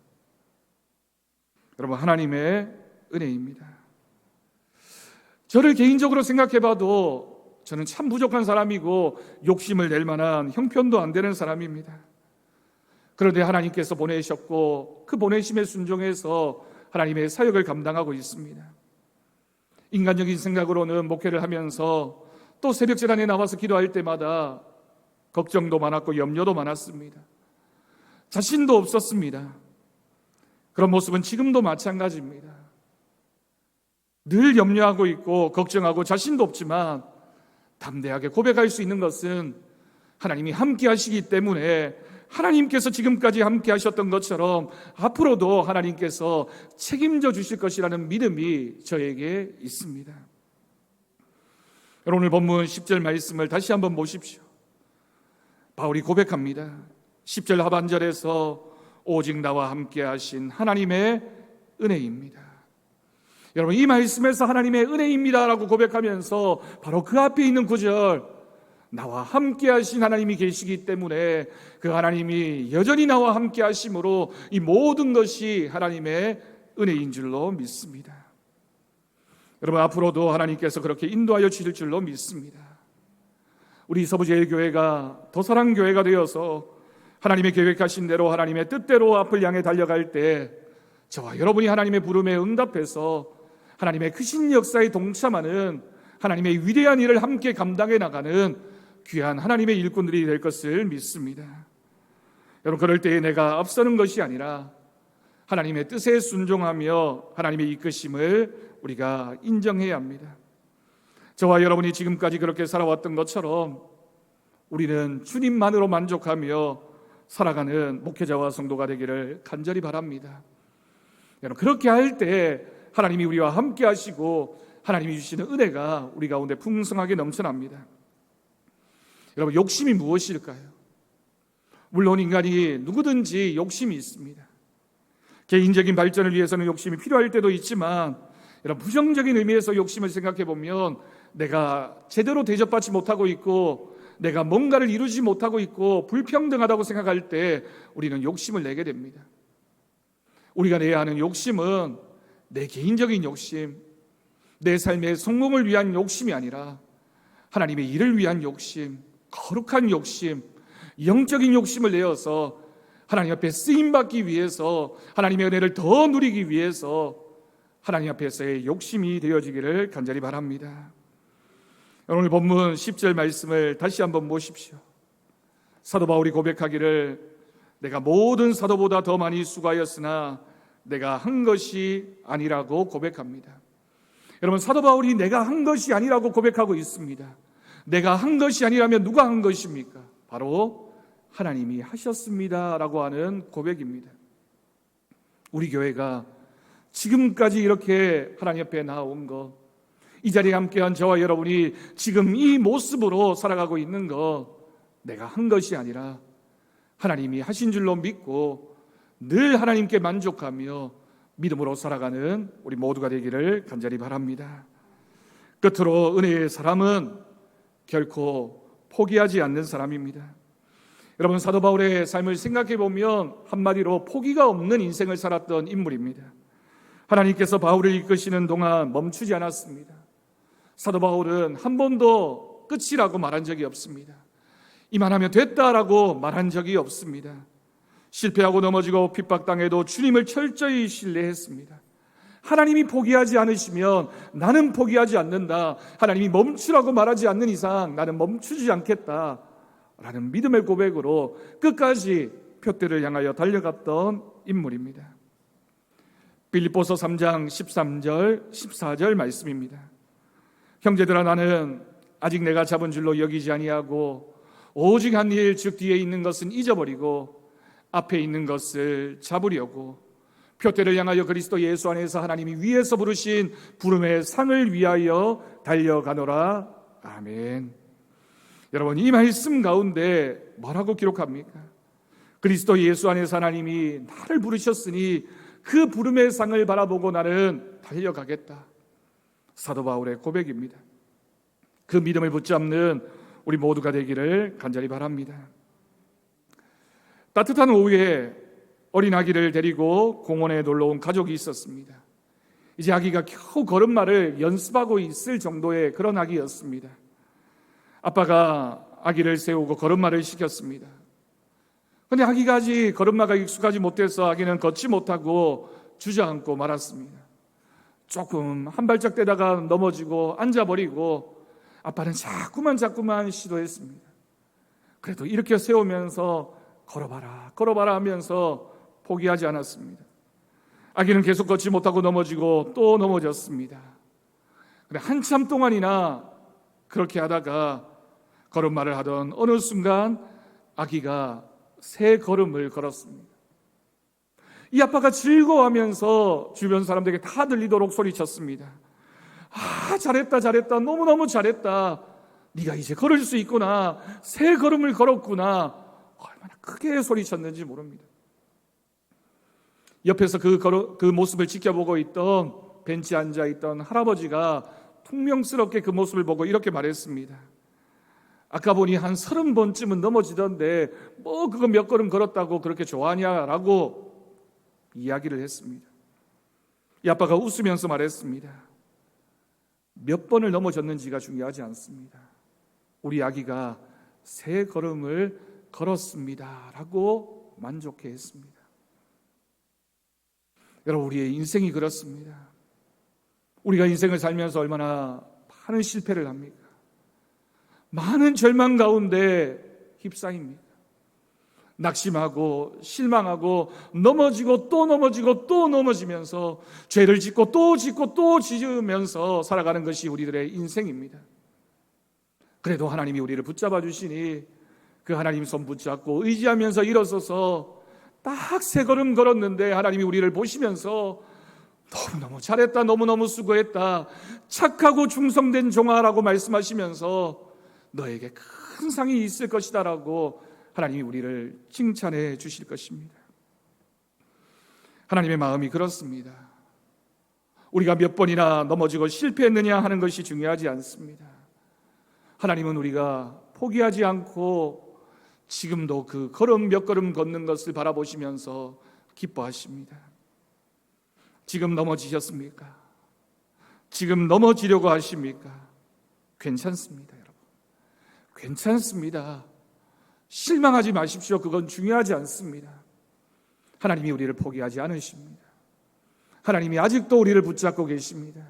여러분, 하나님의 은혜입니다. 저를 개인적으로 생각해 봐도 저는 참 부족한 사람이고 욕심을 낼 만한 형편도 안 되는 사람입니다. 그런데 하나님께서 보내셨고 그 보내심에 순종해서 하나님의 사역을 감당하고 있습니다. 인간적인 생각으로는 목회를 하면서 또 새벽제단에 나와서 기도할 때마다 걱정도 많았고 염려도 많았습니다. 자신도 없었습니다. 그런 모습은 지금도 마찬가지입니다. 늘 염려하고 있고 걱정하고 자신도 없지만 담대하게 고백할 수 있는 것은 하나님이 함께 하시기 때문에 하나님께서 지금까지 함께 하셨던 것처럼 앞으로도 하나님께서 책임져 주실 것이라는 믿음이 저에게 있습니다. 오늘 본문 10절 말씀을 다시 한번 보십시오. 바울이 고백합니다. 10절 하반절에서 오직 나와 함께 하신 하나님의 은혜입니다. 여러분, 이 말씀에서 하나님의 은혜입니다라고 고백하면서 바로 그 앞에 있는 9절, 나와 함께 하신 하나님이 계시기 때문에 그 하나님이 여전히 나와 함께 하심으로 이 모든 것이 하나님의 은혜인 줄로 믿습니다. 여러분, 앞으로도 하나님께서 그렇게 인도하여 주실 줄로 믿습니다. 우리 서부제일교회가 더 사랑교회가 되어서 하나님의 계획하신 대로 하나님의 뜻대로 앞을 향해 달려갈 때 저와 여러분이 하나님의 부름에 응답해서 하나님의 크신 역사에 동참하는, 하나님의 위대한 일을 함께 감당해 나가는 귀한 하나님의 일꾼들이 될 것을 믿습니다. 여러분, 그럴 때에 내가 앞서는 것이 아니라 하나님의 뜻에 순종하며 하나님의 이끄심을 우리가 인정해야 합니다. 저와 여러분이 지금까지 그렇게 살아왔던 것처럼 우리는 주님만으로 만족하며 살아가는 목회자와 성도가 되기를 간절히 바랍니다. 여러분, 그렇게 할 때 하나님이 우리와 함께 하시고 하나님이 주시는 은혜가 우리 가운데 풍성하게 넘쳐납니다. 여러분, 욕심이 무엇일까요? 물론 인간이 누구든지 욕심이 있습니다. 개인적인 발전을 위해서는 욕심이 필요할 때도 있지만, 여러분, 부정적인 의미에서 욕심을 생각해 보면 내가 제대로 대접받지 못하고 있고 내가 뭔가를 이루지 못하고 있고 불평등하다고 생각할 때 우리는 욕심을 내게 됩니다. 우리가 내야 하는 욕심은 내 개인적인 욕심, 내 삶의 성공을 위한 욕심이 아니라 하나님의 일을 위한 욕심, 거룩한 욕심, 영적인 욕심을 내어서 하나님 앞에 쓰임받기 위해서, 하나님의 은혜를 더 누리기 위해서 하나님 앞에서의 욕심이 되어지기를 간절히 바랍니다. 오늘 본문 10절 말씀을 다시 한번 보십시오. 사도 바울이 고백하기를 내가 모든 사도보다 더 많이 수고하였으나 내가 한 것이 아니라고 고백합니다. 여러분, 사도 바울이 내가 한 것이 아니라고 고백하고 있습니다. 내가 한 것이 아니라면 누가 한 것입니까? 바로 하나님이 하셨습니다라고 하는 고백입니다. 우리 교회가 지금까지 이렇게 하나님 앞에 나온 것, 이 자리에 함께한 저와 여러분이 지금 이 모습으로 살아가고 있는 것, 내가 한 것이 아니라 하나님이 하신 줄로 믿고 늘 하나님께 만족하며 믿음으로 살아가는 우리 모두가 되기를 간절히 바랍니다. 끝으로 은혜의 사람은 결코 포기하지 않는 사람입니다. 여러분, 사도 바울의 삶을 생각해 보면 한마디로 포기가 없는 인생을 살았던 인물입니다. 하나님께서 바울을 이끄시는 동안 멈추지 않았습니다. 사도 바울은 한 번도 끝이라고 말한 적이 없습니다. 이만하면 됐다라고 말한 적이 없습니다. 실패하고 넘어지고 핍박당해도 주님을 철저히 신뢰했습니다. 하나님이 포기하지 않으시면 나는 포기하지 않는다. 하나님이 멈추라고 말하지 않는 이상 나는 멈추지 않겠다 라는 믿음의 고백으로 끝까지 표대를 향하여 달려갔던 인물입니다. 빌립보서 3장 13절 14절 말씀입니다. 형제들아, 나는 아직 내가 잡은 줄로 여기지 아니하고 오직 한 일, 즉 뒤에 있는 것은 잊어버리고 앞에 있는 것을 잡으려고 표대를 향하여 그리스도 예수 안에서 하나님이 위에서 부르신 부름의 상을 위하여 달려가노라. 아멘. 여러분, 이 말씀 가운데 뭐라고 기록합니까? 그리스도 예수 안에서 하나님이 나를 부르셨으니 그 부름의 상을 바라보고 나는 달려가겠다. 사도 바울의 고백입니다. 그 믿음을 붙잡는 우리 모두가 되기를 간절히 바랍니다. 따뜻한 오후에 어린 아기를 데리고 공원에 놀러온 가족이 있었습니다. 이제 아기가 겨우 걸음마를 연습하고 있을 정도의 그런 아기였습니다. 아빠가 아기를 세우고 걸음마를 시켰습니다. 그런데 아기가 아직 걸음마가 익숙하지 못해서 아기는 걷지 못하고 주저앉고 말았습니다. 조금 한 발짝 떼다가 넘어지고 앉아버리고 아빠는 자꾸만 시도했습니다. 그래도 이렇게 세우면서 걸어봐라 하면서 포기하지 않았습니다. 아기는 계속 걷지 못하고 넘어지고 또 넘어졌습니다. 그런데 한참 동안이나 그렇게 하다가 걸음마를 하던 어느 순간 아기가 새 걸음을 걸었습니다. 이 아빠가 즐거워하면서 주변 사람들에게 다 들리도록 소리쳤습니다. 아, 잘했다, 너무너무 잘했다. 네가 이제 걸을 수 있구나. 새 걸음을 걸었구나. 얼마나 크게 소리쳤는지 모릅니다. 옆에서 그 모습을 지켜보고 있던 벤치에 앉아있던 할아버지가 퉁명스럽게 그 모습을 보고 이렇게 말했습니다. 아까 보니 한 30번쯤은 넘어지던데 뭐 그거 몇 걸음 걸었다고 그렇게 좋아하냐라고 이야기를 했습니다. 이 아빠가 웃으면서 말했습니다. 몇 번을 넘어졌는지가 중요하지 않습니다. 우리 아기가 새 걸음을 걸었습니다 라고 만족해 했습니다. 여러분, 우리의 인생이 많은 절망 가운데 휩싸입니다. 낙심하고 실망하고 넘어지고 또 넘어지고 또 넘어지면서 죄를 짓고 또 지으면서 살아가는 것이 우리들의 인생입니다. 그래도 하나님이 우리를 붙잡아 주시니 그 하나님 손 붙잡고 의지하면서 일어서서 딱 세 걸음 걸었는데 하나님이 우리를 보시면서 너무너무 잘했다, 너무너무 수고했다, 착하고 충성된 종아라고 말씀하시면서 너에게 큰 상이 있을 것이다 라고 하나님이 우리를 칭찬해 주실 것입니다. 하나님의 마음이 그렇습니다. 우리가 몇 번이나 넘어지고 실패했느냐 하는 것이 중요하지 않습니다. 하나님은 우리가 포기하지 않고 지금도 그 걸음 몇 걸음 걷는 것을 바라보시면서 기뻐하십니다. 지금 넘어지셨습니까? 지금 넘어지려고 하십니까? 괜찮습니다, 여러분. 괜찮습니다. 실망하지 마십시오. 그건 중요하지 않습니다. 하나님이 우리를 포기하지 않으십니다. 하나님이 아직도 우리를 붙잡고 계십니다.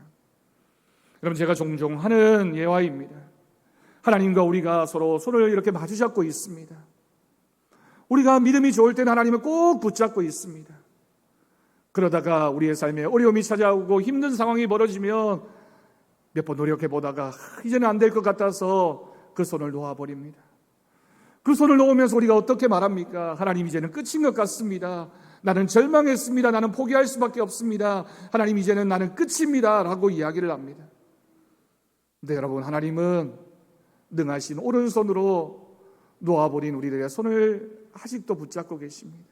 여러분, 제가 종종 하는 예화입니다. 하나님과 우리가 서로 손을 이렇게 마주 잡고 있습니다. 우리가 믿음이 좋을 때는 하나님을 꼭 붙잡고 있습니다. 그러다가 우리의 삶에 어려움이 찾아오고 힘든 상황이 벌어지면 몇 번 노력해보다가 이제는 안 될 것 같아서 그 손을 놓아버립니다. 그 손을 놓으면서 우리가 어떻게 말합니까? 하나님, 이제는 끝인 것 같습니다. 나는 절망했습니다. 나는 포기할 수밖에 없습니다. 하나님, 이제는 나는 끝입니다 라고 이야기를 합니다. 근데 여러분, 하나님은 능하신 오른손으로 놓아버린 우리들의 손을 아직도 붙잡고 계십니다.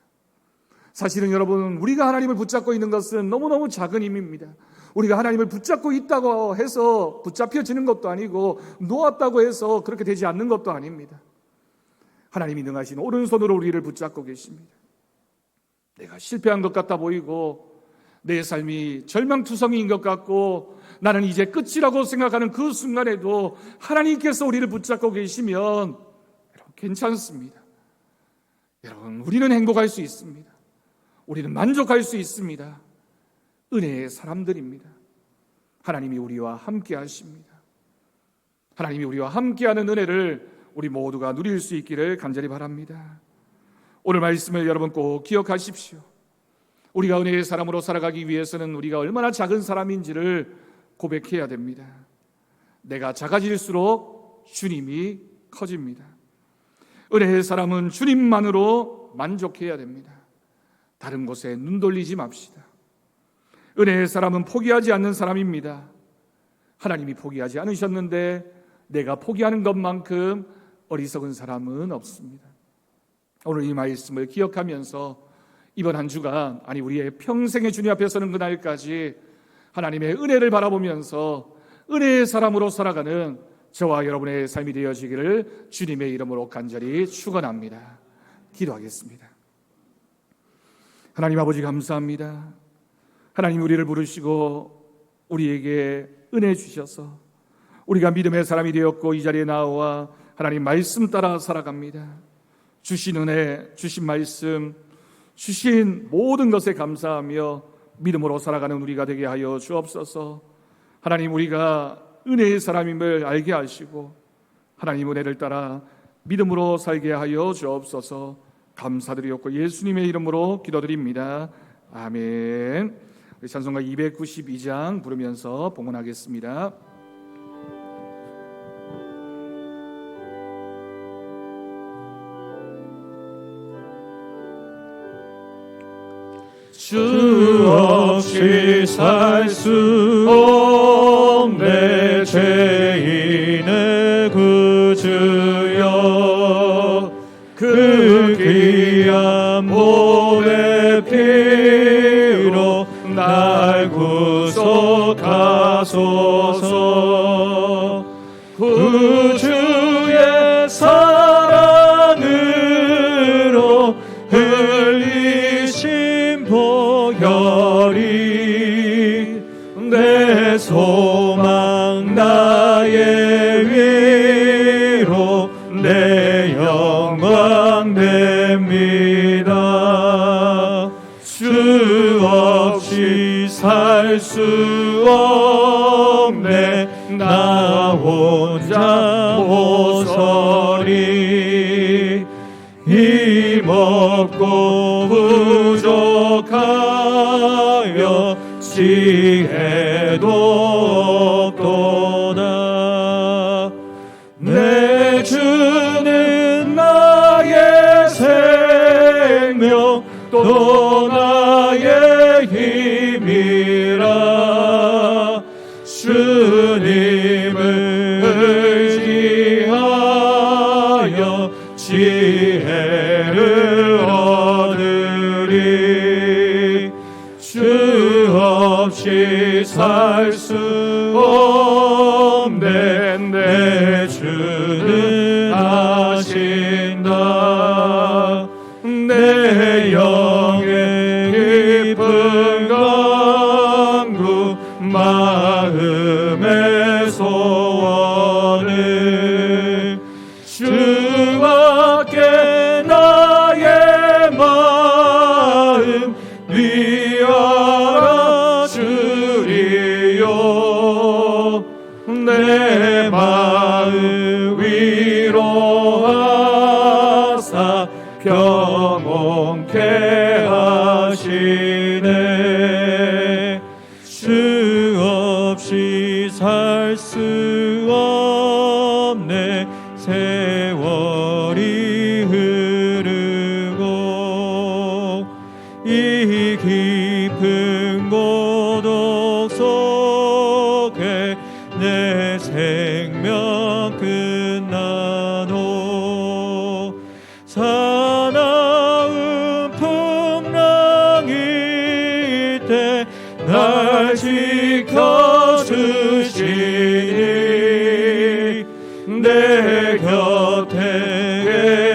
사실은 여러분, 우리가 하나님을 붙잡고 있는 것은 너무너무 작은 힘입니다. 우리가 하나님을 붙잡고 있다고 해서 붙잡혀지는 것도 아니고 놓았다고 해서 그렇게 되지 않는 것도 아닙니다. 하나님이 능하신 오른손으로 우리를 붙잡고 계십니다. 내가 실패한 것 같아 보이고 내 삶이 절망투성이인 것 같고 나는 이제 끝이라고 생각하는 그 순간에도 하나님께서 우리를 붙잡고 계시면 여러분, 괜찮습니다. 여러분, 우리는 행복할 수 있습니다. 우리는 만족할 수 있습니다. 은혜의 사람들입니다. 하나님이 우리와 함께 하십니다. 하나님이 우리와 함께하는 은혜를 우리 모두가 누릴 수 있기를 간절히 바랍니다. 오늘 말씀을 여러분 꼭 기억하십시오. 우리가 은혜의 사람으로 살아가기 위해서는 우리가 얼마나 작은 사람인지를 고백해야 됩니다. 내가 작아질수록 주님이 커집니다. 은혜의 사람은 주님만으로 만족해야 됩니다. 다른 곳에 눈 돌리지 맙시다. 은혜의 사람은 포기하지 않는 사람입니다. 하나님이 포기하지 않으셨는데 내가 포기하는 것만큼 어리석은 사람은 없습니다. 오늘 이 말씀을 기억하면서 이번 한 주간, 아니 우리의 평생의 주님 앞에 서는 그날까지 하나님의 은혜를 바라보면서 은혜의 사람으로 살아가는 저와 여러분의 삶이 되어지기를 주님의 이름으로 간절히 축원합니다. 기도하겠습니다. 하나님 아버지, 감사합니다. 하나님, 우리를 부르시고 우리에게 은혜 주셔서 우리가 믿음의 사람이 되었고 이 자리에 나와 하나님 말씀 따라 살아갑니다. 주신 은혜, 주신 말씀, 주신 모든 것에 감사하며 믿음으로 살아가는 우리가 되게 하여 주옵소서. 하나님, 우리가 은혜의 사람임을 알게 하시고 하나님 은혜를 따라 믿음으로 살게 하여 주옵소서. 감사드리옵고 예수님의 이름으로 기도드립니다. 아멘. 우리 찬송가 292장 부르면서 봉헌하겠습니다. 주 없이 살 수 없네 죄인의 구주여, 그 귀한 몸의 피로 날 구속하소서. 구주의 사랑으로 흘리신 보혈이 내 소망 나의 위로 내 영광 됩니다. 주 없이 살 수 없네 없고 부족하여 지혜도 없도다. 내 주는 나의 생명 또 나의 힘이라. 주님을 의지하여 지혜를 얻으리. 주 없이 살 수 없네. 내 주는 아신다. 내 영의 깊은 간구 마음의 소원을 주밖에 나의 마음 위하라 주리요. 내 마음 위로하사 평온케 하시네. 주 없이 살 수 없네. 세월이 흐르고 이 깊은 고독 속에 내 생명 끝나도 사나운 풍랑일 때 날 지켜주시니 내 곁에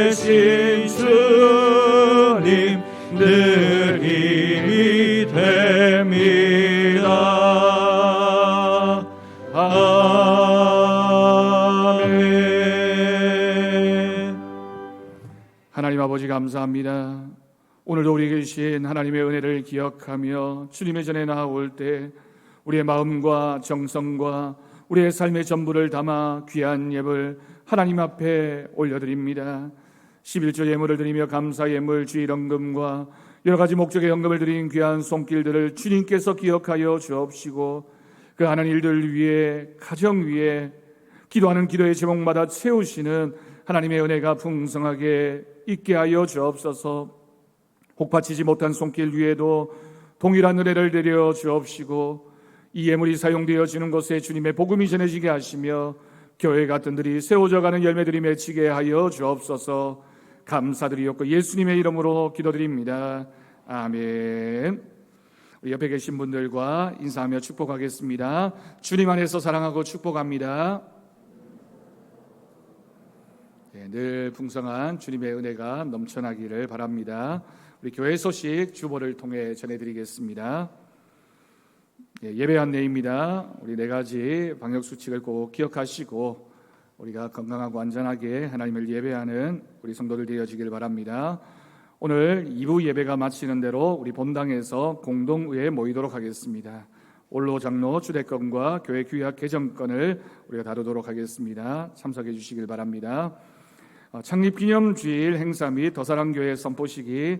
계신 주님 늘 힘이 됩니다. 아멘. 하나님 아버지 감사합니다. 오늘도 우리에게 주신 하나님의 은혜를 기억하며 주님의 전에 나아올 때 우리의 마음과 정성과 우리의 삶의 전부를 담아 귀한 예물 하나님 앞에 올려드립니다. 11조 예물을 드리며 감사 예물, 주일헌금과 여러 가지 목적의 헌금을 드린 귀한 손길들을 주님께서 기억하여 주옵시고 그 하는 일들 위에, 가정 위에 기도하는 기도의 제목마다 채우시는 하나님의 은혜가 풍성하게 있게 하여 주옵소서. 혹받치지 못한 손길 위에도 동일한 은혜를 내려 주옵시고 이 예물이 사용되어지는 곳에 주님의 복음이 전해지게 하시며 교회 같은 들이 세워져가는 열매들이 맺히게 하여 주옵소서. 감사드리옵고 예수님의 이름으로 기도드립니다. 아멘. 우리 옆에 계신 분들과 인사하며 축복하겠습니다. 주님 안에서 사랑하고 축복합니다. 늘 풍성한 주님의 은혜가 넘쳐나기를 바랍니다. 우리 교회 소식 주보를 통해 전해드리겠습니다. 예배 안내입니다. 우리 4가지 방역수칙을 꼭 기억하시고 우리가 건강하고 안전하게 하나님을 예배하는 우리 성도들 되어지길 바랍니다. 오늘 2부 예배가 마치는 대로 우리 본당에서 공동의회에 모이도록 하겠습니다. 올로 장로 주례권과 교회 규약 개정권을 우리가 다루도록 하겠습니다. 참석해 주시길 바랍니다. 창립기념주일 행사 및 더사랑교회 선포식이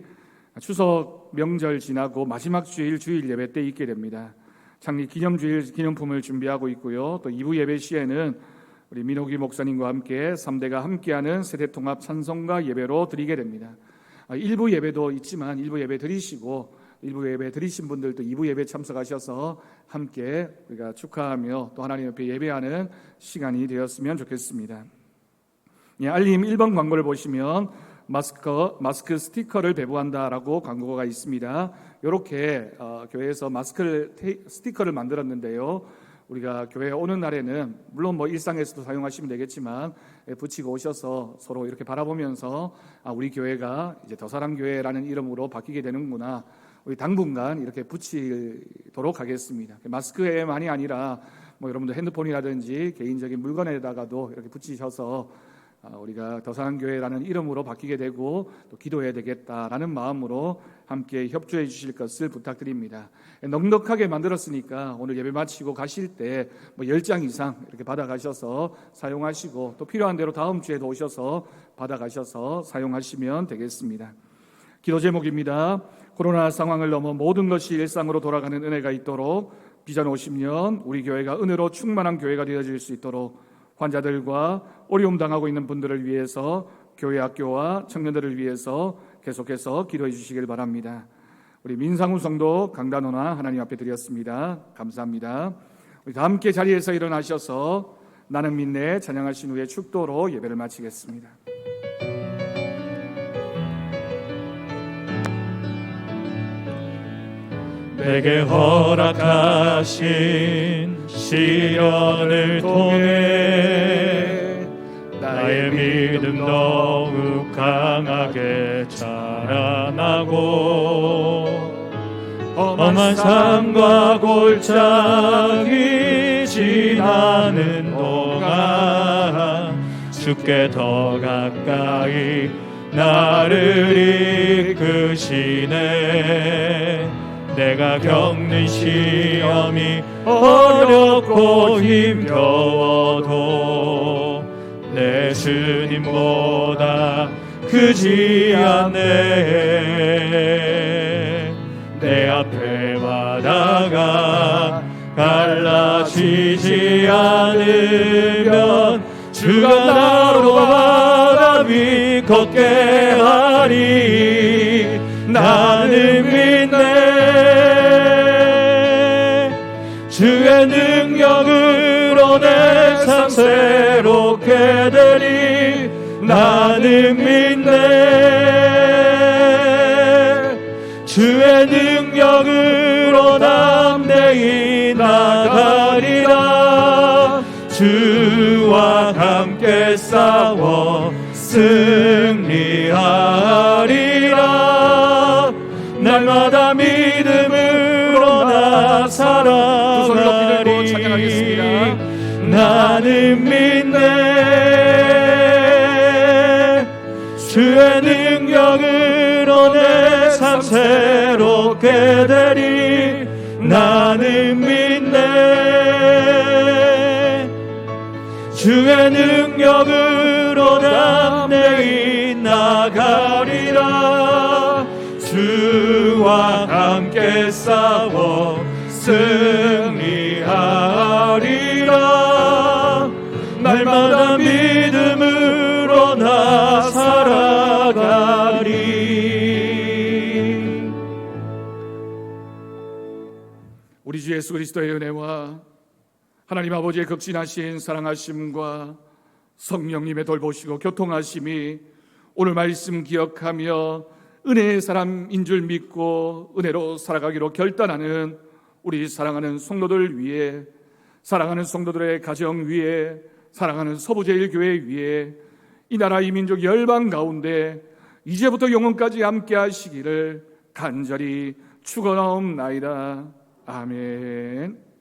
추석 명절 지나고 마지막 주일 주일 예배 때 있게 됩니다. 창립기념주일 기념품을 준비하고 있고요. 또 2부 예배 시에는 우리 민호기 목사님과 함께 3대가 함께하는 세대통합 찬송가 예배로 드리게 됩니다. 1부 예배도 있지만 1부 예배 드리시고 1부 예배 드리신 분들도 2부 예배 참석하셔서 함께 우리가 축하하며 또 하나님 앞에 예배하는 시간이 되었으면 좋겠습니다. 알림 1번 광고를 보시면 마스크 스티커를 배부한다라고 광고가 있습니다. 이렇게 교회에서 스티커를 만들었는데요. 우리가 교회에 오는 날에는 물론 일상에서도 사용하시면 되겠지만 붙이고 오셔서 서로 이렇게 바라보면서 우리 교회가 이제 더사랑교회라는 이름으로 바뀌게 되는구나. 우리 당분간 이렇게 붙이도록 하겠습니다. 마스크에만이 아니라 여러분들 핸드폰이라든지 개인적인 물건에다가도 이렇게 붙이셔서 우리가 더사랑교회라는 이름으로 바뀌게 되고 또 기도해야 되겠다라는 마음으로 함께 협조해 주실 것을 부탁드립니다. 넉넉하게 만들었으니까 오늘 예배 마치고 가실 때 10장 이상 이렇게 받아가셔서 사용하시고 또 필요한 대로 다음 주에도 오셔서 받아가셔서 사용하시면 되겠습니다. 기도 제목입니다. 코로나 상황을 넘어 모든 것이 일상으로 돌아가는 은혜가 있도록 비전 50년 우리 교회가 은혜로 충만한 교회가 되어질 수 있도록 환자들과 어려움 당하고 있는 분들을 위해서 교회 학교와 청년들을 위해서 계속해서 기도해 주시길 바랍니다. 우리 민상훈 성도 강단호나 하나님 앞에 드렸습니다. 감사합니다. 우리 다 함께 자리에서 일어나셔서 나는 믿네 찬양하신 후에 축도로 예배를 마치겠습니다. 내게 허락하신 시련을 통해 나의 믿음 더욱 강하게 자라나고 험한 삶과 골짜기 지나는 동안 주께 더 가까이 나를 이끄시네. 내가 겪는 시험이 어렵고 힘겨워도 내 주님보다 크지 않네. 내 앞에 바다가 갈라지지 않으면 주가 나로 바다 위 걷게 하리. 나는 믿네. 주의 능력으로 내 삶 새롭게 되리. 나는 믿네. 주의 능력으로 담대히 나가리라. 주와 함께 싸워 승리하리라. 날마다 믿음으로 나 살아가리. 나는 믿네. 주의 능력으로 내 삶 새롭게 되리. 나는 믿네. 주의 능력으로 담대히 나가리라. 주와 함께 싸워 승리하리라. 날마다 믿음으로 나 살아가리. 우리 주 예수 그리스도의 은혜와 하나님 아버지의 극진하신 사랑하심과 성령님의 돌보시고 교통하심이 오늘 말씀 기억하며 은혜의 사람인 줄 믿고 은혜로 살아가기로 결단하는 우리 사랑하는 성도들 위해, 사랑하는 성도들의 가정 위에, 사랑하는 서부제일교회 위에, 이 나라 이 민족 열방 가운데 이제부터 영원까지 함께 하시기를 간절히 축원하옵나이다. 아멘.